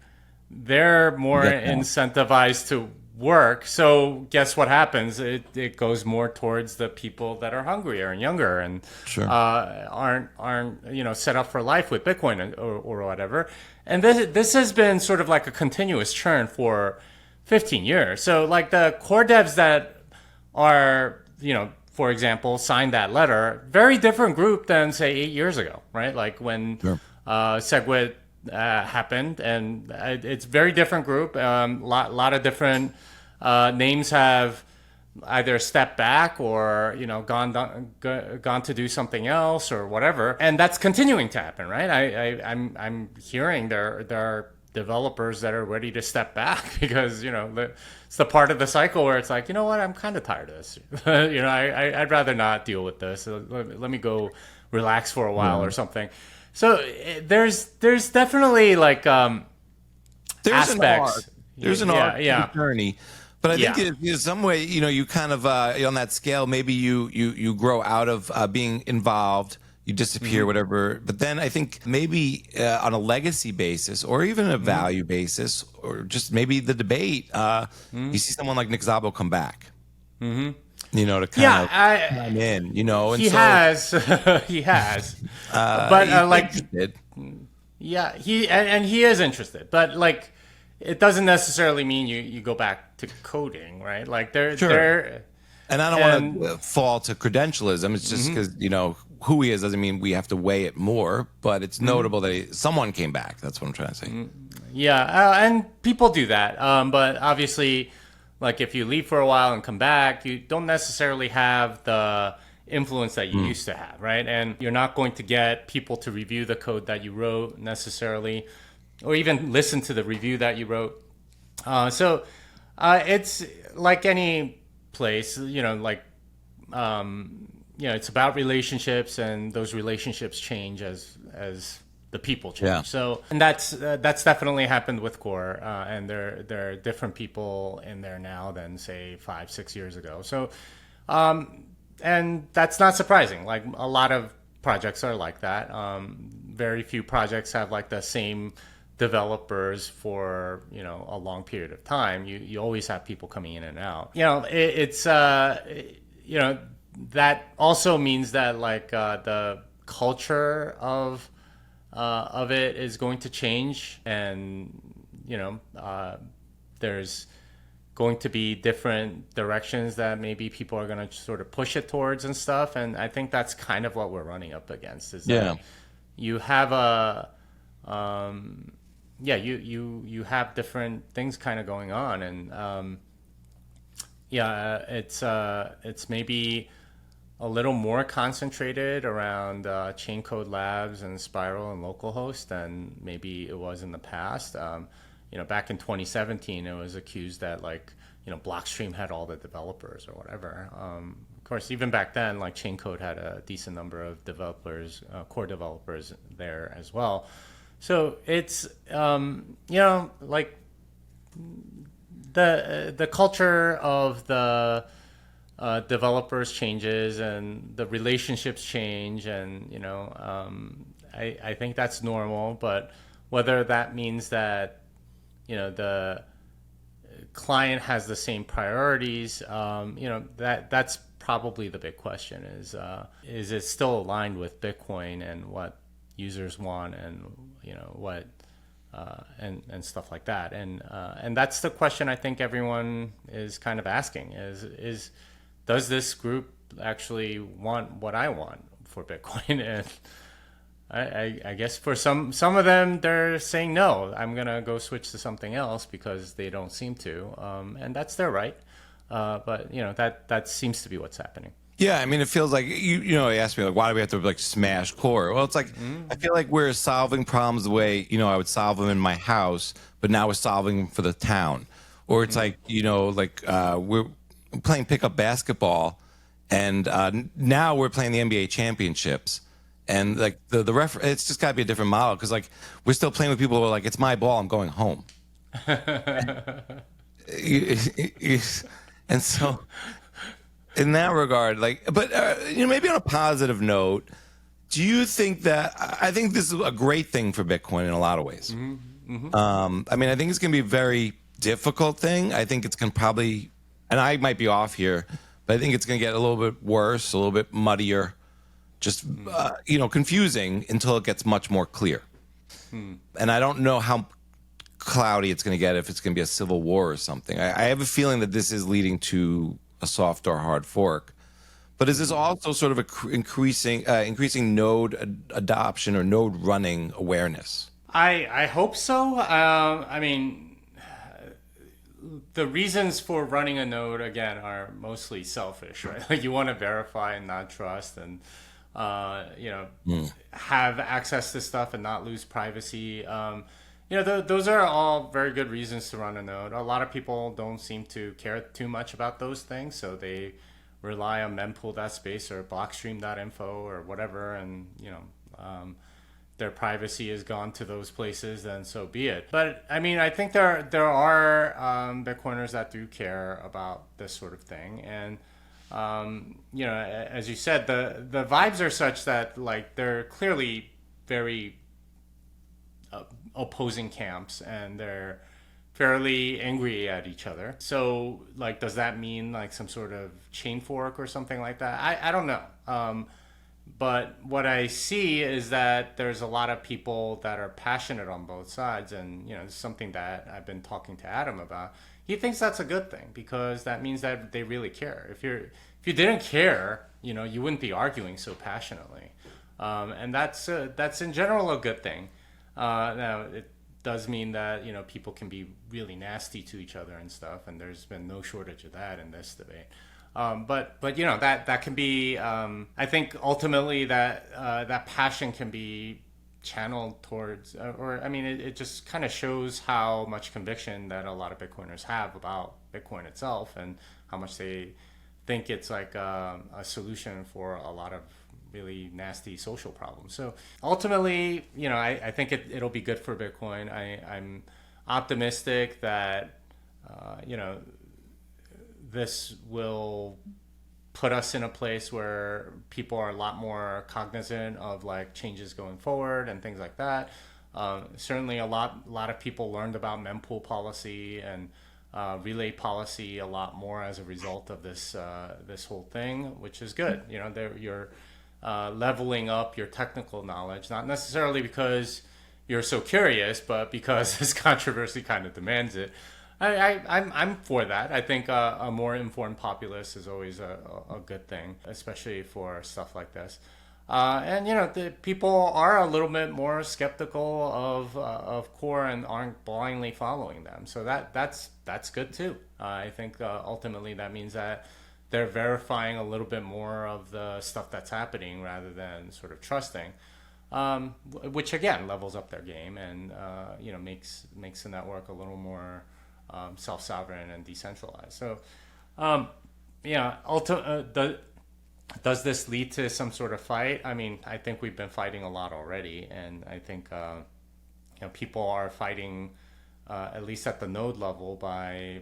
they're more incentivized to work. So guess what happens? It goes more towards the people that are hungrier and younger and aren't set up for life with Bitcoin or whatever. And this has been sort of like a continuous churn for 15 years. So like the core devs that are, for example, signed that letter, very different group than say 8 years ago, right? Like when SegWit happened, and it's very different group. Lot of different names have either stepped back or gone to do something else or whatever, and that's continuing to happen, right? I'm hearing there are developers that are ready to step back because, it's the part of the cycle where it's like, you know what, I'm kind of tired of this. I'd rather not deal with this. Let me go relax for a while or something. So there's definitely like There's aspects. There's an arc to the journey. But I think in some way, you kind of on that scale, maybe you grow out of being involved, you disappear, whatever. But then I think maybe on a legacy basis, or even a value basis, or just maybe the debate, you see someone like Nick Szabo come back, to kind of come in, And he has, he has, but interested. he is interested, but like. It doesn't necessarily mean you go back to coding, right? Like they're and I don't want to fall to credentialism. It's just because who he is doesn't mean we have to weigh it more. But it's notable that someone came back. That's what I'm trying to say. And people do that. But obviously, like if you leave for a while and come back, you don't necessarily have the influence that you used to have, right? And you're not going to get people to review the code that you wrote necessarily, or even listen to the review that you wrote. So it's like any place, it's about relationships, and those relationships change as the people change. Yeah. So, and that's definitely happened with Core, and there are different people in there now than say 5-6 years ago. So, and that's not surprising. Like a lot of projects are like that. Very few projects have like the same developers for a long period of time. You always have people coming in and out. It's that also means that like the culture of it is going to change, and there's going to be different directions that maybe people are going to sort of push it towards and stuff. And I think that's kind of what we're running up against, is that you have you have different things kind of going on, and it's maybe a little more concentrated around Chaincode Labs and Spiral and localhost than maybe it was in the past. Back in 2017, it was accused that Blockstream had all the developers or whatever. Of course, even back then, like Chaincode had a decent number of developers, core developers there as well. So it's like the culture of the developers changes, and the relationships change, and I think that's normal. But whether that means that the client has the same priorities, that's probably the big question. Is it still aligned with Bitcoin and what users want, and what and stuff like that, and that's the question I think everyone is kind of asking: is does this group actually want what I want for Bitcoin? And I guess for some of them, they're saying no, I'm gonna go switch to something else because they don't seem to, and that's their right. But that seems to be what's happening. Yeah, I mean, it feels like you asked me like, why do we have to smash Core? Well, it's like I feel like we're solving problems the way I would solve them in my house, but now we're solving them for the town. Or it's like we're playing pickup basketball, and now we're playing the NBA championships, and like the it's just got to be a different model, because like we're still playing with people who are like, it's my ball, I'm going home. And so. In that regard, but maybe on a positive note, do you think that I think this is a great thing for Bitcoin in a lot of ways? I mean, I think it's going to be a very difficult thing. I think it's going to probably, and I might be off here, but I think it's going to get a little bit worse, a little bit muddier, just confusing until it gets much more clear. And I don't know how cloudy it's going to get, if it's going to be a civil war or something. I have a feeling that this is leading to a soft or hard fork. But is this also sort of increasing node adoption or node running awareness? I hope so. I mean, the reasons for running a node, again, are mostly selfish, right? Like you want to verify and not trust, and have access to stuff and not lose privacy. Those are all very good reasons to run a node. A lot of people don't seem to care too much about those things, so they rely on mempool.space or blockstream.info or whatever, and their privacy is gone to those places, then so be it. But I mean, I think there are Bitcoiners that do care about this sort of thing, and as you said, the vibes are such that like they're clearly very opposing camps, and they're fairly angry at each other. So like, does that mean like some sort of chain fork or something like that? I don't know. But what I see is that there's a lot of people that are passionate on both sides, and it's something that I've been talking to Adam about. He thinks that's a good thing because that means that they really care. If you didn't care, you wouldn't be arguing so passionately, and that's in general a good thing. Now it does mean that people can be really nasty to each other and stuff, and there's been no shortage of that in this debate. But that can be. I think ultimately that passion can be channeled towards, it just kind of shows how much conviction that a lot of Bitcoiners have about Bitcoin itself, and how much they think it's like a solution for a lot of really nasty social problems. So ultimately, I think it'll be good for Bitcoin. I'm optimistic that this will put us in a place where people are a lot more cognizant of like changes going forward and things like that. Certainly a lot of people learned about mempool policy and relay policy a lot more as a result of this whole thing, which is good. You're leveling up your technical knowledge, not necessarily because you're so curious, but because this controversy kind of demands it. I'm for that. I think a more informed populace is always a good thing, especially for stuff like this. And the people are a little bit more skeptical of core and aren't blindly following them. So that's good too. I think ultimately that means that they're verifying a little bit more of the stuff that's happening rather than sort of trusting, which again levels up their game and makes the network a little more self-sovereign and decentralized. So, does this lead to some sort of fight? I mean, I think we've been fighting a lot already, and I think people are fighting at least at the node level by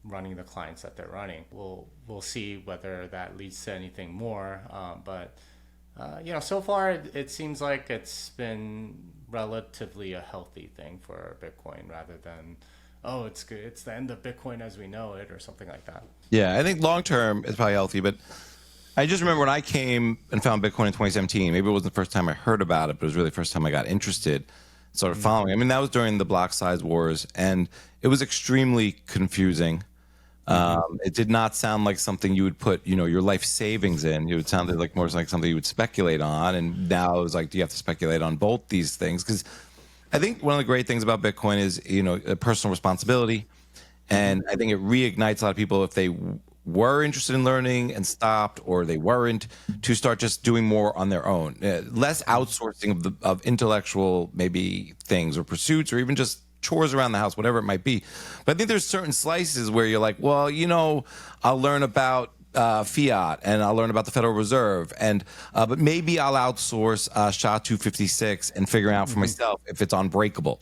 running the clients that they're running. We'll see whether that leads to anything more, but so far it seems like it's been relatively a healthy thing for Bitcoin rather than it's good, it's the end of Bitcoin as we know it or something like that. Yeah, I think long term it's probably healthy, but I just remember when I came and found Bitcoin in 2017, maybe it wasn't the first time I heard about it, but it was really the first time I got interested, started following. I mean, that was during the block size wars, and it was extremely confusing. It did not sound like something you would put, your life savings in. It would sound like more like something you would speculate on. And now it's like, do you have to speculate on both these things? Because I think one of the great things about Bitcoin is, personal responsibility. And I think it reignites a lot of people if they were interested in learning and stopped, or they weren't, to start just doing more on their own. Less outsourcing of intellectual maybe things or pursuits, or even just chores around the house, whatever it might be. But I think there's certain slices where you're like, well, I'll learn about fiat, and I'll learn about the Federal Reserve, and but maybe I'll outsource SHA-256 and figure out for myself if it's unbreakable.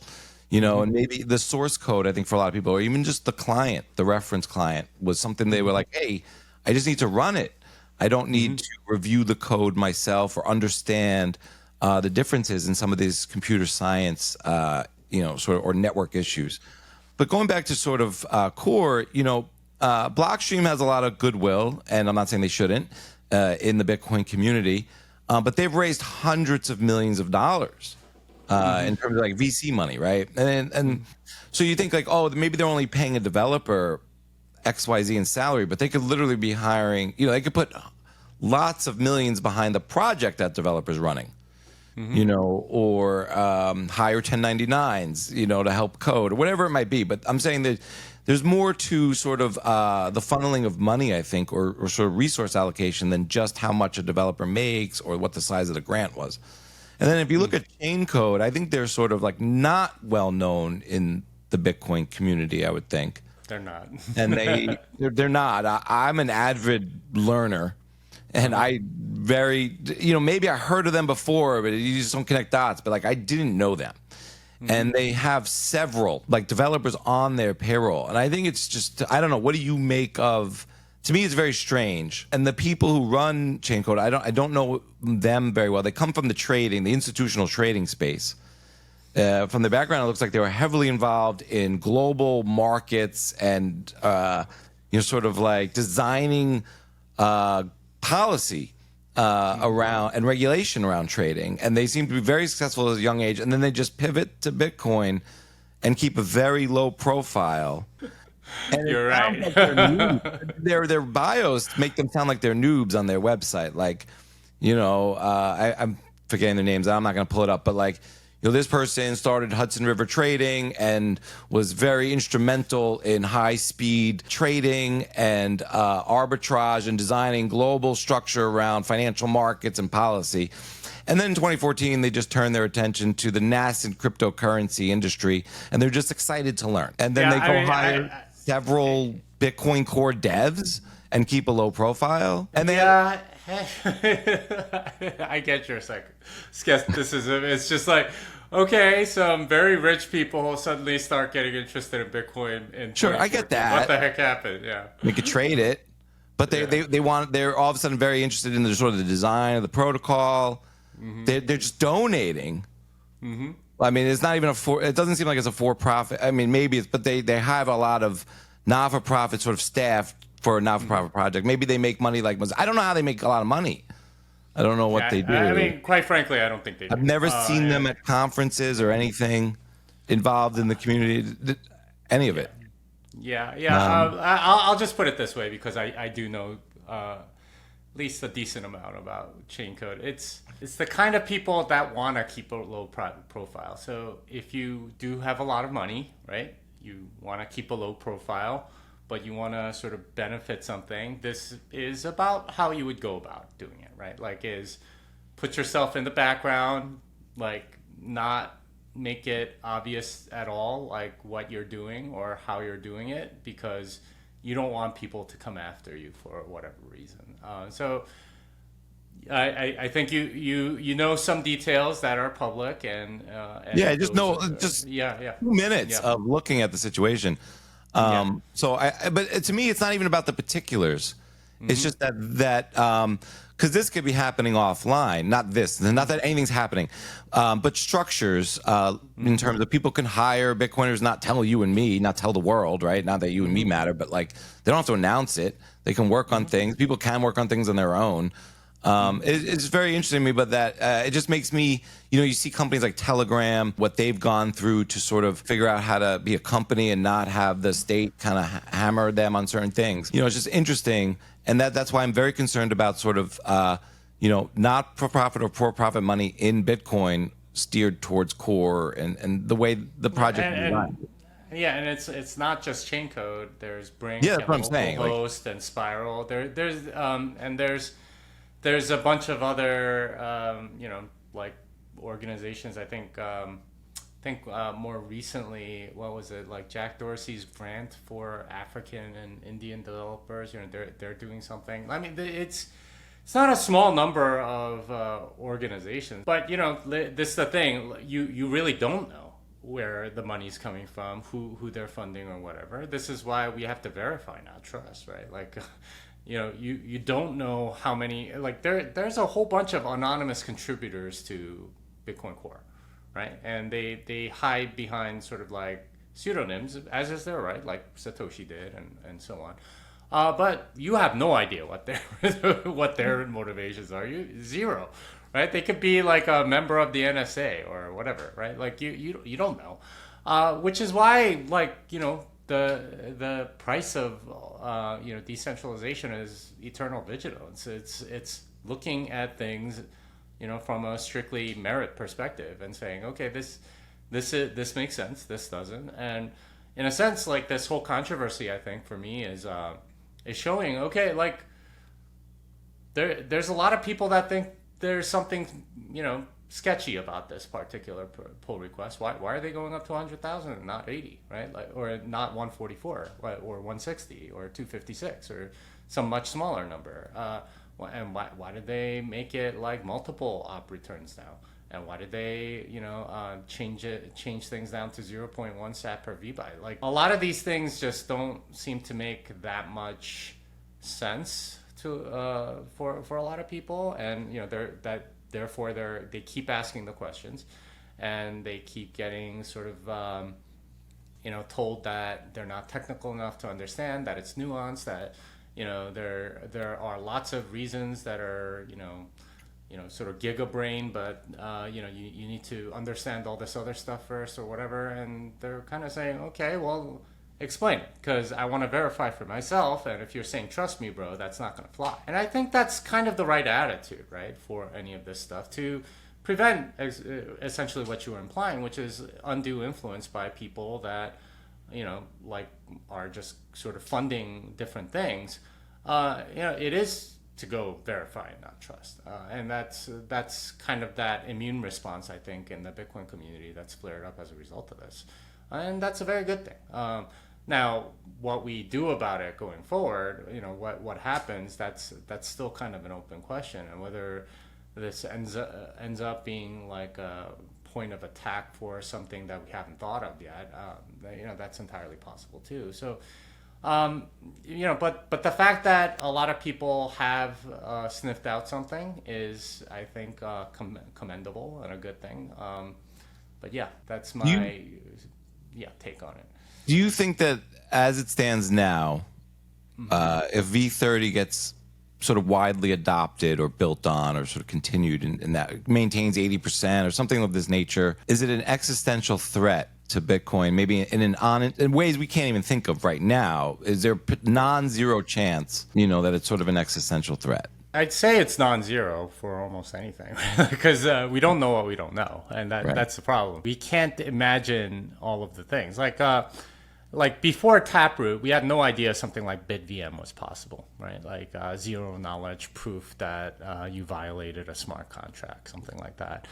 And maybe the source code, I think for a lot of people, or even just the client, the reference client, was something they were like, hey, I just need to run it. I don't need to review the code myself or understand the differences in some of these computer science, sort of, or network issues. But going back to sort of core, Blockstream has a lot of goodwill, and I'm not saying they shouldn't, in the Bitcoin community, but they've raised hundreds of millions of dollars. In terms of like VC money, right? And so you think like, oh, maybe they're only paying a developer XYZ in salary, but they could literally be hiring, they could put lots of millions behind the project that developer's running, or hire 1099s, to help code or whatever it might be. But I'm saying that there's more to sort of the funneling of money, I think, or sort of resource allocation than just how much a developer makes or what the size of the grant was. And then if you look at Chaincode, I think they're sort of like not well known in the Bitcoin community, I would think. They're not. And they're not. I'm an avid learner, and I maybe I heard of them before, but you just don't connect dots. But like I didn't know them. And they have several like developers on their payroll. And I think it's just, I don't know, what do you make of, to me it's very strange. And the people who run Chaincode, I don't know them very well. They come from the institutional trading space. From the background, it looks like they were heavily involved in global markets and sort of like designing policy around and regulation around trading, and they seem to be very successful at a young age, and then they just pivot to Bitcoin and keep a very low profile. And You're right. like they're noobs. Their bios make them sound like they're noobs on their website. Like, I'm forgetting their names. I'm not going to pull it up, but like, this person started Hudson River Trading and was very instrumental in high-speed trading and arbitrage and designing global structure around financial markets and policy. And then in 2014, they just turned their attention to the nascent cryptocurrency industry, and they're just excited to learn. And then they go hire several Bitcoin core devs and keep a low profile. And they I get your skepticism. It's just like, okay, some very rich people suddenly start getting interested in Bitcoin. Sure, I get that. What the heck happened? Yeah, we could trade it, but they're all of a sudden very interested in the sort of the design of the protocol. They're just donating. I mean, it's not even it doesn't seem like it's a for-profit. I mean, maybe it's, but they have a lot of not-for-profit sort of staff for a not-for-profit project. Maybe they make money like, I don't know how they make a lot of money. I don't know what they do. I mean, quite frankly, I don't think they do. I've never seen them at conferences or anything involved in the community, any of it. Yeah. I'll just put it this way, because I do know at least a decent amount about Chaincode. It's the kind of people that want to keep a low profile. So if you do have a lot of money, right, you want to keep a low profile, but you want to sort of benefit something, this is about how you would go about doing it, right? Like, is put yourself in the background, like not make it obvious at all, like what you're doing or how you're doing it, because you don't want people to come after you for whatever reason. So I think you know some details that are public, and yeah, just know 2 minutes of looking at the situation. But to me, it's not even about the particulars. It's just that because this could be happening offline, not that anything's happening, but structures in terms of people can hire Bitcoiners, not tell you and me, not tell the world, right? Not that you and me matter, but like they don't have to announce it. They can work on things. People can work on things on their own. It's very interesting to me, but that it just makes me, you see companies like Telegram, what they've gone through to sort of figure out how to be a company and not have the state kind of hammer them on certain things. It's just interesting. And that's why I'm very concerned about sort of, not for profit or for profit money in Bitcoin steered towards core and the way the project is designed. Yeah, and it's not just Chaincode. There's Brink, that's what I'm saying. Host, and Spiral. There's a bunch of other, like organizations. I think more recently, what was it, like Jack Dorsey's grant for African and Indian developers? They're doing something. I mean, it's not a small number of organizations, but this is the thing. You really don't know where the money's coming from, who they're funding or whatever. This is why we have to verify, not trust, right? Like. You don't know how many, like there's a whole bunch of anonymous contributors to Bitcoin Core, right? And they hide behind sort of like pseudonyms, as is their right, like Satoshi did and so on. But you have no idea what their motivations are. Zero, right? They could be like a member of the NSA or whatever, right? Like you don't know, which is why the price of decentralization is eternal vigilance. It's looking at things from a strictly merit perspective and saying, okay, this makes sense, this doesn't. And in a sense, like this whole controversy, I think for me is showing, okay, like there's a lot of people that think there's something sketchy about this particular pull request. Why are they going up to 100,000 and not 80, right? Like, or not 144 or 160 or 256 or some much smaller number? And why did they make it like multiple op returns now? And why did they, change things down to 0.1 sat per vbyte? Like, a lot of these things just don't seem to make that much sense to for a lot of people, and therefore they keep asking the questions, and they keep getting sort of told that they're not technical enough to understand, that it's nuanced, that there are lots of reasons that are sort of gigabrain, but you need to understand all this other stuff first or whatever, and they're kind of saying, okay, well, explain it, because I want to verify for myself, and if you're saying trust me, bro, that's not going to fly. And I think that's kind of the right attitude, right, for any of this stuff, to prevent essentially what you were implying, which is undue influence by people that are just sort of funding different things. It is to go verify and not trust, and that's kind of that immune response, I think, in the Bitcoin community that's flared up as a result of this, and that's a very good thing. Now, what we do about it going forward, what happens, that's still kind of an open question, and whether this ends up being like a point of attack for something that we haven't thought of yet, that's entirely possible too. So, but the fact that a lot of people have sniffed out something is, I think, commendable and a good thing. But yeah, that's my take on it. Do you think that as it stands now, if V30 gets sort of widely adopted or built on or sort of continued and that maintains 80% or something of this nature, is it an existential threat to Bitcoin, maybe in ways we can't even think of right now? Is there non-zero chance, that it's sort of an existential threat? I'd say it's non-zero for almost anything, because we don't know what we don't know, and that's the problem. We can't imagine all of the things. Like before Taproot, we had no idea something like BitVM was possible, right? Like zero knowledge proof that you violated a smart contract, something like that.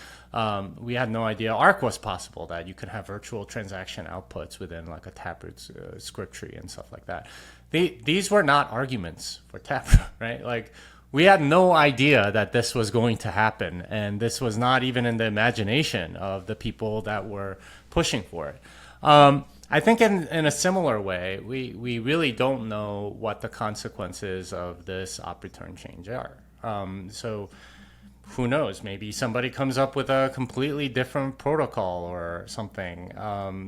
We had no idea Arc was possible, that you could have virtual transaction outputs within like a Taproot script tree and stuff like that. These were not arguments for Taproot, right? Like, we had no idea that this was going to happen, and this was not even in the imagination of the people that were pushing for it. I think in a similar way, we really don't know what the consequences of this op return change are. So who knows? Maybe somebody comes up with a completely different protocol or something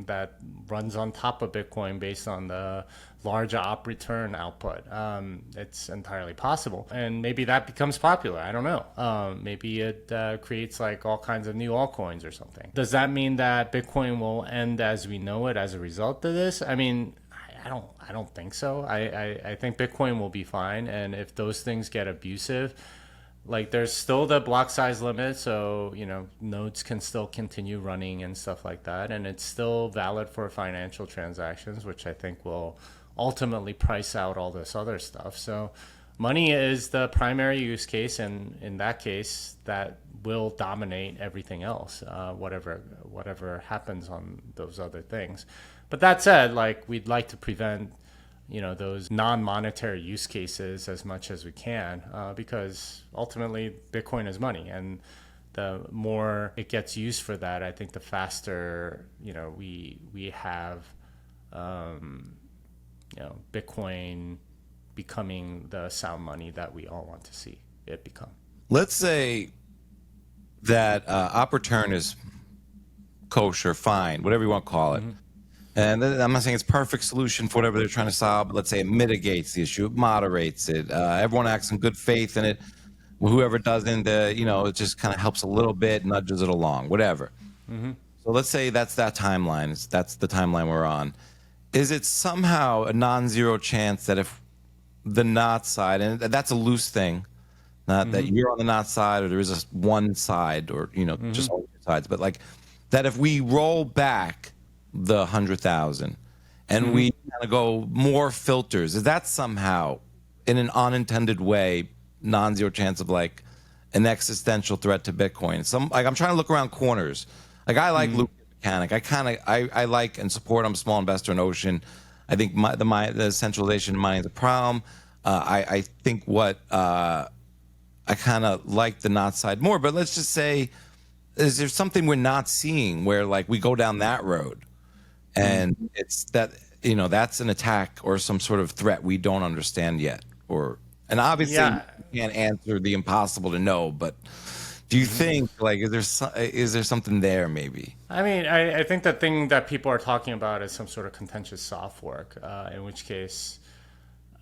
that runs on top of Bitcoin based on the large op return output. It's entirely possible. And maybe that becomes popular. I don't know. Maybe it creates like all kinds of new altcoins or something. Does that mean that Bitcoin will end as we know it as a result of this? I mean, I don't think so. I think Bitcoin will be fine. And if those things get abusive, like, there's still the block size limit, so nodes can still continue running and stuff like that, and it's still valid for financial transactions, which I think will ultimately price out all this other stuff. So money is the primary use case, and in that case, that will dominate everything else, whatever happens on those other things. But that said, like, we'd like to prevent those non-monetary use cases as much as we can, because ultimately Bitcoin is money, and the more it gets used for that, I think the faster we have Bitcoin becoming the sound money that we all want to see it become. Let's say that op return is kosher, fine, whatever you want to call it. Mm-hmm. And I'm not saying it's a perfect solution for whatever they're trying to solve, but let's say it mitigates the issue, it moderates it. Everyone acts in good faith in it. Whoever doesn't, it just kind of helps a little bit, nudges it along, whatever. Mm-hmm. So let's say that's that timeline. That's the timeline we're on. Is it somehow a non-zero chance that if the not side, and that's a loose thing, not that you're on the not side or there is one side or, just all sides, but like that if we roll back the 100,000 and we kind of go more filters, is that somehow in an unintended way non-zero chance of like an existential threat to Bitcoin. I'm trying to look around corners. Like I like Luke Mechanic. I like and support. I'm a small investor in Ocean. I think the centralization of mining is a problem. I think I kind of like the not side more. But let's just say, is there something we're not seeing where like we go down that road, and it's that that's an attack or some sort of threat we don't understand yet, and obviously you can't answer the impossible to know, but. Do you think like is there something there maybe? I mean, I think the thing that people are talking about is some sort of contentious soft fork, in which case,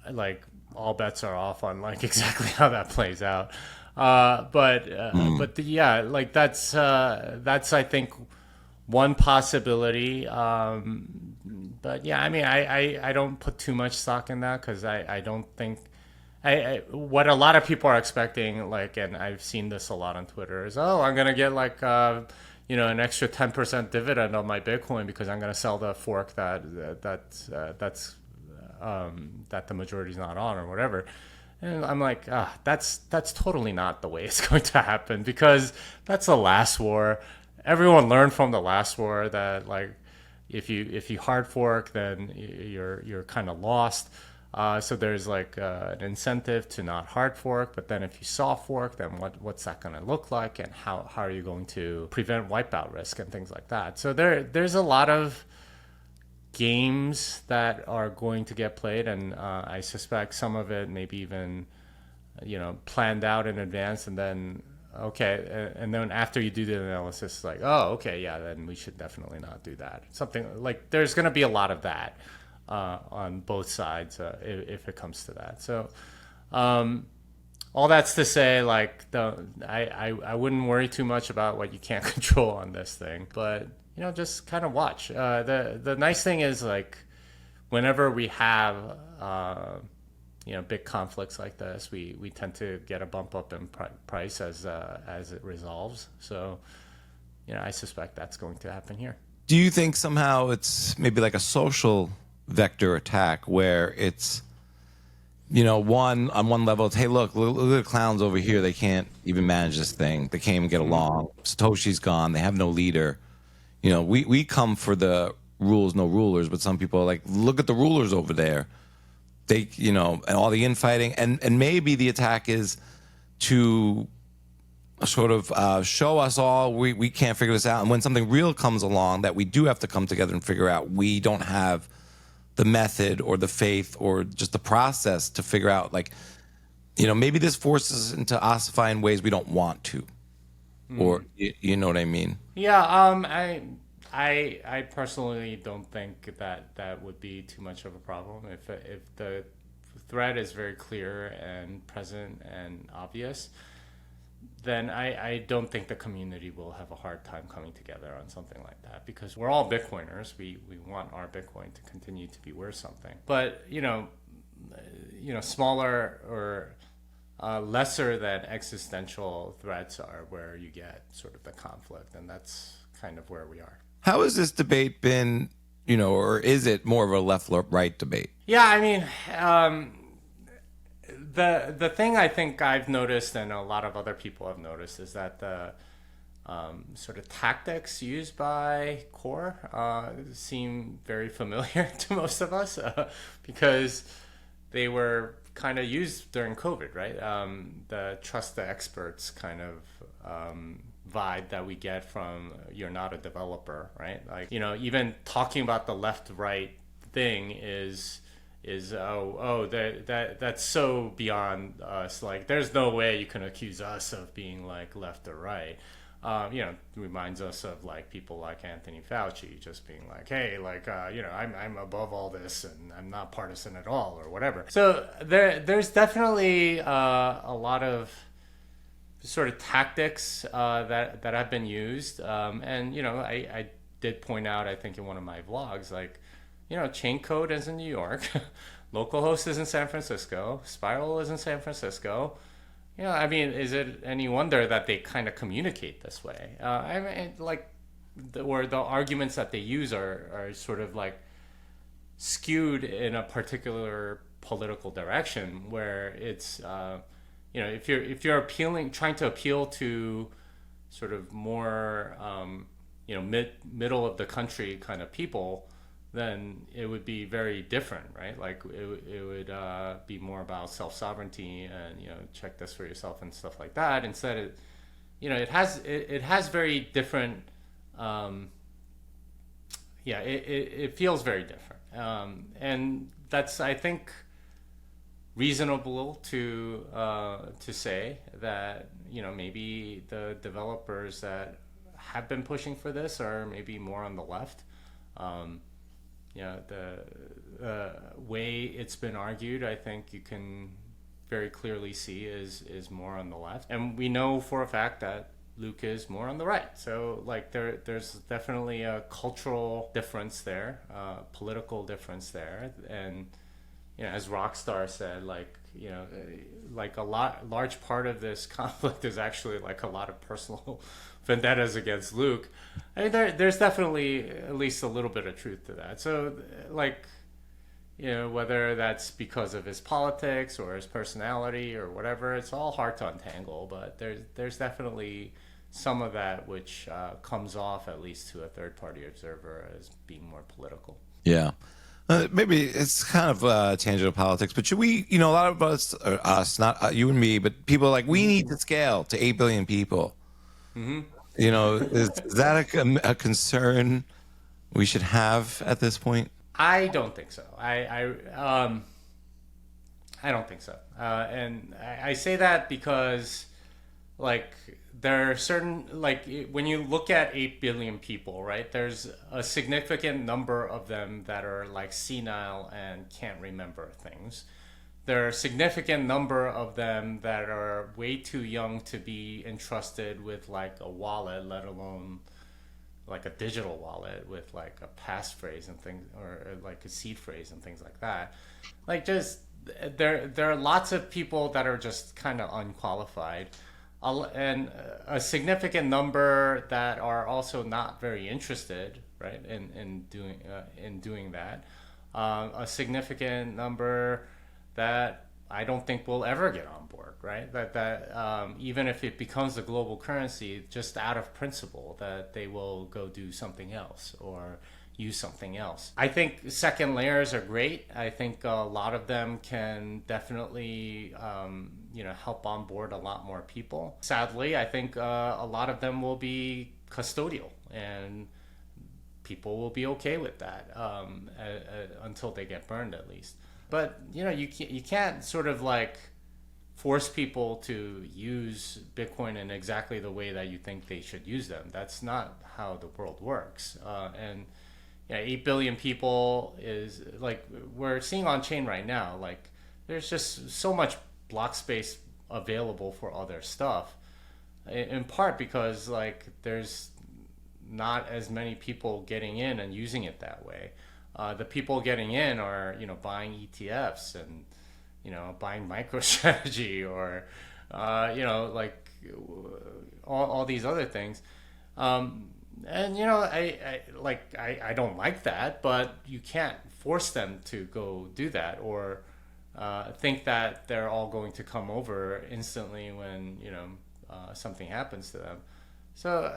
like all bets are off on like exactly how that plays out. Like that's I think one possibility. But yeah, I mean, I don't put too much stock in that because I don't think. What a lot of people are expecting, like, and I've seen this a lot on Twitter, is I'm gonna get like an extra 10% dividend on my Bitcoin because I'm gonna sell the fork that the majority's not on or whatever. And I'm like, that's totally not the way it's going to happen because that's the last war. Everyone learned from the last war that like if you hard fork, then you're kind of lost. So there's like an incentive to not hard fork, but then if you soft fork, then what's that going to look like, and how are you going to prevent wipeout risk and things like that? So there's a lot of games that are going to get played, and I suspect some of it maybe even planned out in advance, and then and then after you do the analysis, like then we should definitely not do that. Something like there's going to be a lot of that. On both sides, if it comes to that. So, all that's to say, like, I wouldn't worry too much about what you can't control on this thing, but just kind of watch. The nice thing is, like, whenever we have big conflicts like this, we tend to get a bump up in price as it resolves. So, I suspect that's going to happen here. Do you think somehow it's maybe like a social vector attack where it's on one level it's hey look at the clowns over here, they can't even manage this thing, they can't even get along, Satoshi's gone, they have no leader, we come for the rules, no rulers, but some people are like, look at the rulers over there, they and all the infighting, and maybe the attack is to sort of show us all we can't figure this out, and when something real comes along that we do have to come together and figure out, we don't have the method or the faith or just the process to figure out, like, maybe this forces us into ossify in ways we don't want to, or you know what I mean? Yeah, I personally don't think that would be too much of a problem if the threat is very clear and present and obvious. Then I don't think the community will have a hard time coming together on something like that, because we're all Bitcoiners. We want our Bitcoin to continue to be worth something. But smaller or lesser than existential threats are where you get sort of the conflict, and that's kind of where we are. How has this debate been, or is it more of a left-right debate? Yeah, I mean. The thing I think I've noticed, and a lot of other people have noticed, is that the sort of tactics used by Core seem very familiar to most of us because they were kind of used during COVID, right? The trust the experts kind of vibe that we get from you're not a developer, right? Like, even talking about the left-right thing is that's so beyond us. Like, there's no way you can accuse us of being like left or right. Reminds us of like people like Anthony Fauci just being like, hey, like I'm above all this and I'm not partisan at all or whatever. So there's definitely a lot of sort of tactics that have been used, and I did point out, I think in one of my vlogs, like, Chaincode is in New York, localhost is in San Francisco, Spiral is in San Francisco. I mean, is it any wonder that they kind of communicate this way? I mean, like, the arguments that they use are sort of like skewed in a particular political direction, where it's if you're trying to appeal to sort of more, middle of the country kind of people, then it would be very different, right? Like it would be more about self-sovereignty and, check this for yourself and stuff like that. Instead, it has very different, it feels very different. And that's, I think, reasonable to say that, maybe the developers that have been pushing for this are maybe more on the left. The way it's been argued, I think you can very clearly see is more on the left, and we know for a fact that Luke is more on the right. So like there's definitely a cultural difference there, political difference there, and as Rockstar said, like a large part of this conflict is actually like a lot of personal vendettas against Luke. I mean, there's definitely at least a little bit of truth to that. So like, whether that's because of his politics or his personality or whatever, it's all hard to untangle. But there's definitely some of that which comes off, at least to a third-party observer, as being more political. Yeah. Maybe it's kind of tangential politics, but should we, a lot of us, or us, not you and me, but people like, we need to scale to 8 billion people. Mm-hmm. Is that a concern we should have at this point? I don't think so. I don't think so. And I say that because, like, there are certain, like, when you look at 8 billion people, right, there's a significant number of them that are like senile and can't remember things. There are a significant number of them that are way too young to be entrusted with like a wallet, let alone like a digital wallet with like a passphrase and things, or like a seed phrase and things like that. Like, just there are lots of people that are just kind of unqualified, and a significant number that are also not very interested, right, in doing that. A significant number that I don't think will ever get on board, right? That even if it becomes a global currency, just out of principle, that they will go do something else or use something else. I think second layers are great. I think a lot of them can definitely, help onboard a lot more people. Sadly, I think a lot of them will be custodial, and people will be okay with that until they get burned, at least. But you can't sort of like force people to use Bitcoin in exactly the way that you think they should use them. That's not how the world works. And 8 billion people is like, we're seeing on chain right now. Like, there's just so much block space available for other stuff. In part because like there's not as many people getting in and using it that way. The people getting in are, buying ETFs and, buying MicroStrategy or, like all these other things. And, I don't like that, but you can't force them to go do that or think that they're all going to come over instantly when, something happens to them. So,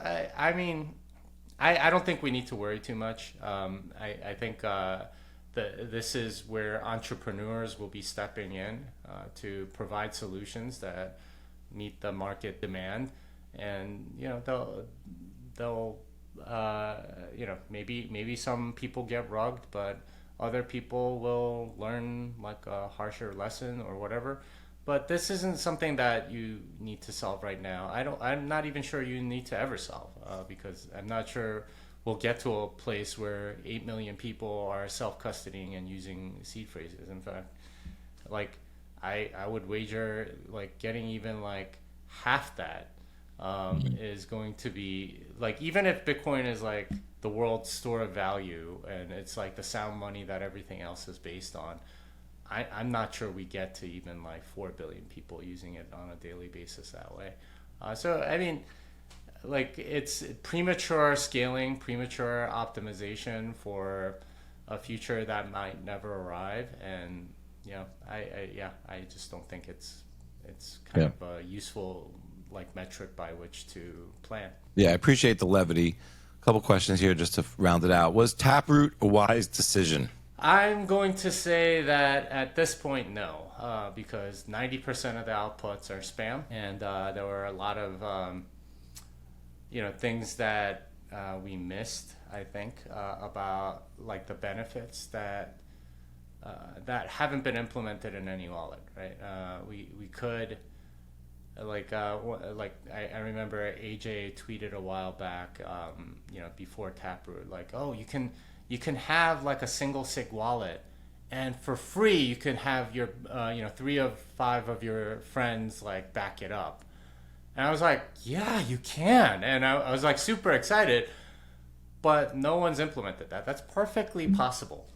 I don't think we need to worry too much. I think this is where entrepreneurs will be stepping in to provide solutions that meet the market demand, and they'll maybe some people get rugged, but other people will learn like a harsher lesson or whatever. But this isn't something that you need to solve right now. I'm not even sure you need to ever solve because I'm not sure we'll get to a place where 8 million people are self-custodying and using seed phrases. In fact, like I would wager like getting even like half that is going to be like, even if Bitcoin is like the world's store of value and it's like the sound money that everything else is based on, I'm not sure we get to even like 4 billion people using it on a daily basis that way. So, I mean, like, it's premature scaling, premature optimization for a future that might never arrive. And, I just don't think it's it's kind of a useful like metric by which to plan. Yeah, I appreciate the levity. A couple questions here just to round it out. Was Taproot a wise decision? I'm going to say that at this point, no, because 90% of the outputs are spam, and there were a lot of things that we missed, I think, about like the benefits that haven't been implemented in any wallet, right? We could I remember AJ tweeted a while back, before Taproot, like, oh, you can have like a single sig wallet, and for free you can have your 3 of 5 of your friends like back it up. And I was like, yeah, you can. And I was like super excited, but no one's implemented that. That's perfectly possible.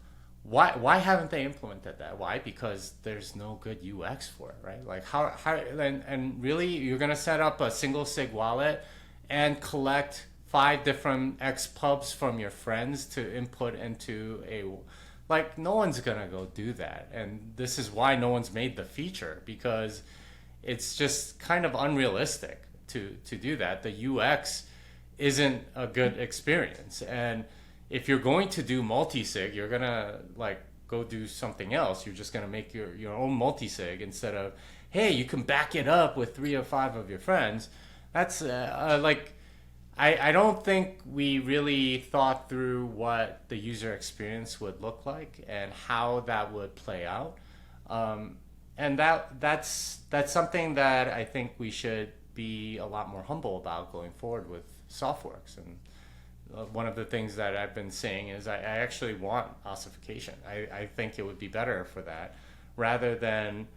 Why haven't they implemented that? Why? Because there's no good UX for it, right? Like how and really you're gonna set up a single sig wallet and collect 5 different XPubs from your friends to input into no one's gonna go do that. And this is why no one's made the feature, because it's just kind of unrealistic to do that. The UX isn't a good experience. And if you're going to do multi-sig, you're gonna like go do something else. You're just gonna make your own multi-sig instead of, hey, you can back it up with 3 or 5 of your friends. That's I don't think we really thought through what the user experience would look like and how that would play out. And that's something that I think we should be a lot more humble about going forward with Softworks. And one of the things that I've been saying is I actually want ossification. I think it would be better for that, rather than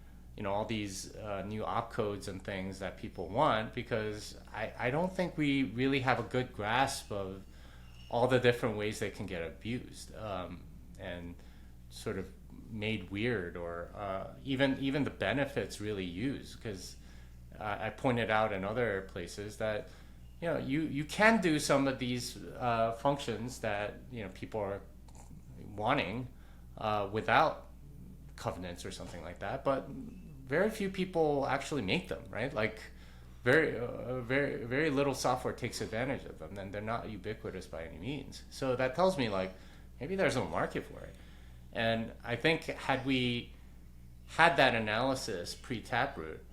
all these new opcodes and things that people want, because I don't think we really have a good grasp of all the different ways they can get abused and sort of made weird, or even the benefits really used. Because I pointed out in other places that you can do some of these functions that people are wanting without covenants or something like that, but very few people actually make them, right? Like very little software takes advantage of them, and they're not ubiquitous by any means. So that tells me like maybe there's a market for it. And I think had we had that analysis pre-Taproot,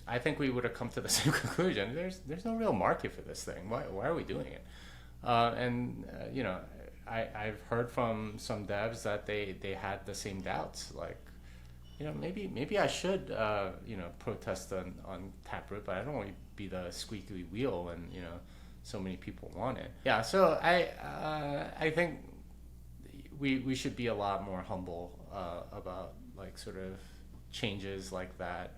I think we would have come to the same conclusion. There's no real market for this thing. Why are we doing it? I've heard from some devs that they had the same doubts. Like, maybe I should protest on Taproot, but I don't want to be the squeaky wheel when so many people want it. Yeah. So I think we should be a lot more humble about like sort of changes like that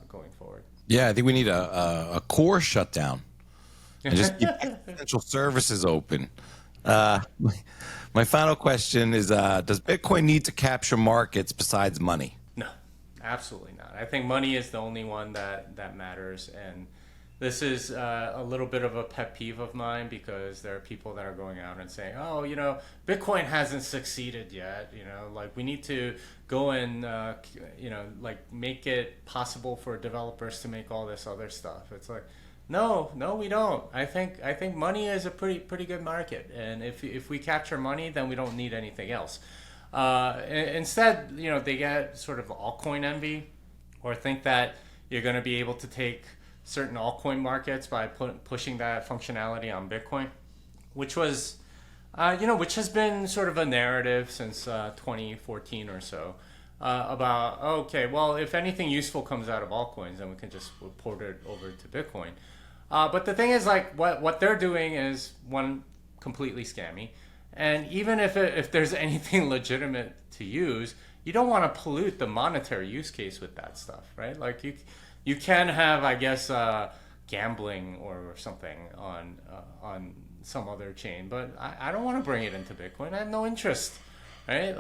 going forward. Yeah, I think we need a core shutdown and just keep essential services open. My final question is, does Bitcoin need to capture markets besides money? No, absolutely not. I think money is the only one that matters. And this is a little bit of a pet peeve of mine, because there are people that are going out and saying, oh, Bitcoin hasn't succeeded yet. Like we need to go and, like make it possible for developers to make all this other stuff. It's like, no, we don't. I think money is a pretty good market. And if we capture money, then we don't need anything else. Instead, they get sort of altcoin envy, or think that you're going to be able to take certain altcoin markets by pushing that functionality on Bitcoin, which was, which has been sort of a narrative since 2014 or so, about, okay, well, if anything useful comes out of altcoins, then we can just port it over to Bitcoin. But the thing is, like, what they're doing is, one, completely scammy. And even if there's anything legitimate to use, you don't want to pollute the monetary use case with that stuff, right? Like, you can have, I guess, gambling or something on some other chain, but I don't want to bring it into Bitcoin. I have no interest, right?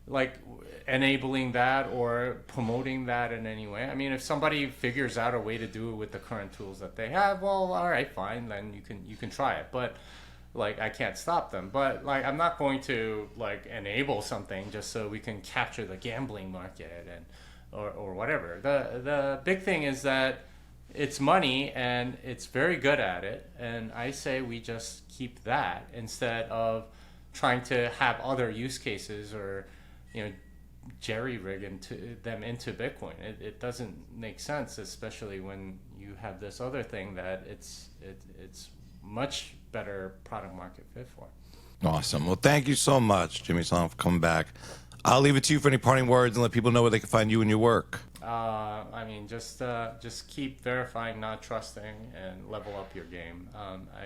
Like enabling that or promoting that in any way. I mean, if somebody figures out a way to do it with the current tools that they have, well, all right, fine, then you can try it. But like, I can't stop them. But like, I'm not going to like enable something just so we can capture the gambling market and or whatever. The big thing is that it's money and it's very good at it, and I say we just keep that instead of trying to have other use cases or jerry-rig them into Bitcoin. It doesn't make sense, especially when you have this other thing that it's much better product market fit for. Awesome. Well, thank you so much, Jimmy Song, for coming back. I'll leave it to you for any parting words and let people know where they can find you and your work. I mean, just keep verifying, not trusting, and level up your game.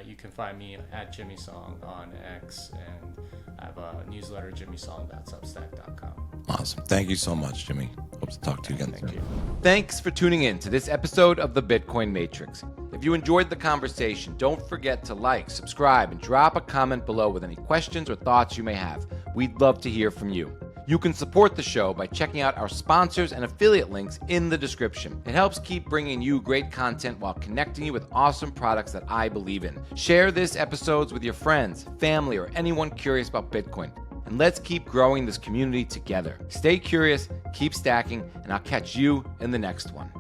You can find me at Jimmy Song on X, and I have a newsletter, jimmysong.substack.com. Awesome. Thank you so much, Jimmy. Hope to talk to you again soon. Thank you. Thanks for tuning in to this episode of the Bitcoin Matrix. If you enjoyed the conversation, don't forget to like, subscribe, and drop a comment below with any questions or thoughts you may have. We'd love to hear from you. You can support the show by checking out our sponsors and affiliate links in the description. It helps keep bringing you great content while connecting you with awesome products that I believe in. Share this episodes with your friends, family, or anyone curious about Bitcoin. And let's keep growing this community together. Stay curious, keep stacking, and I'll catch you in the next one.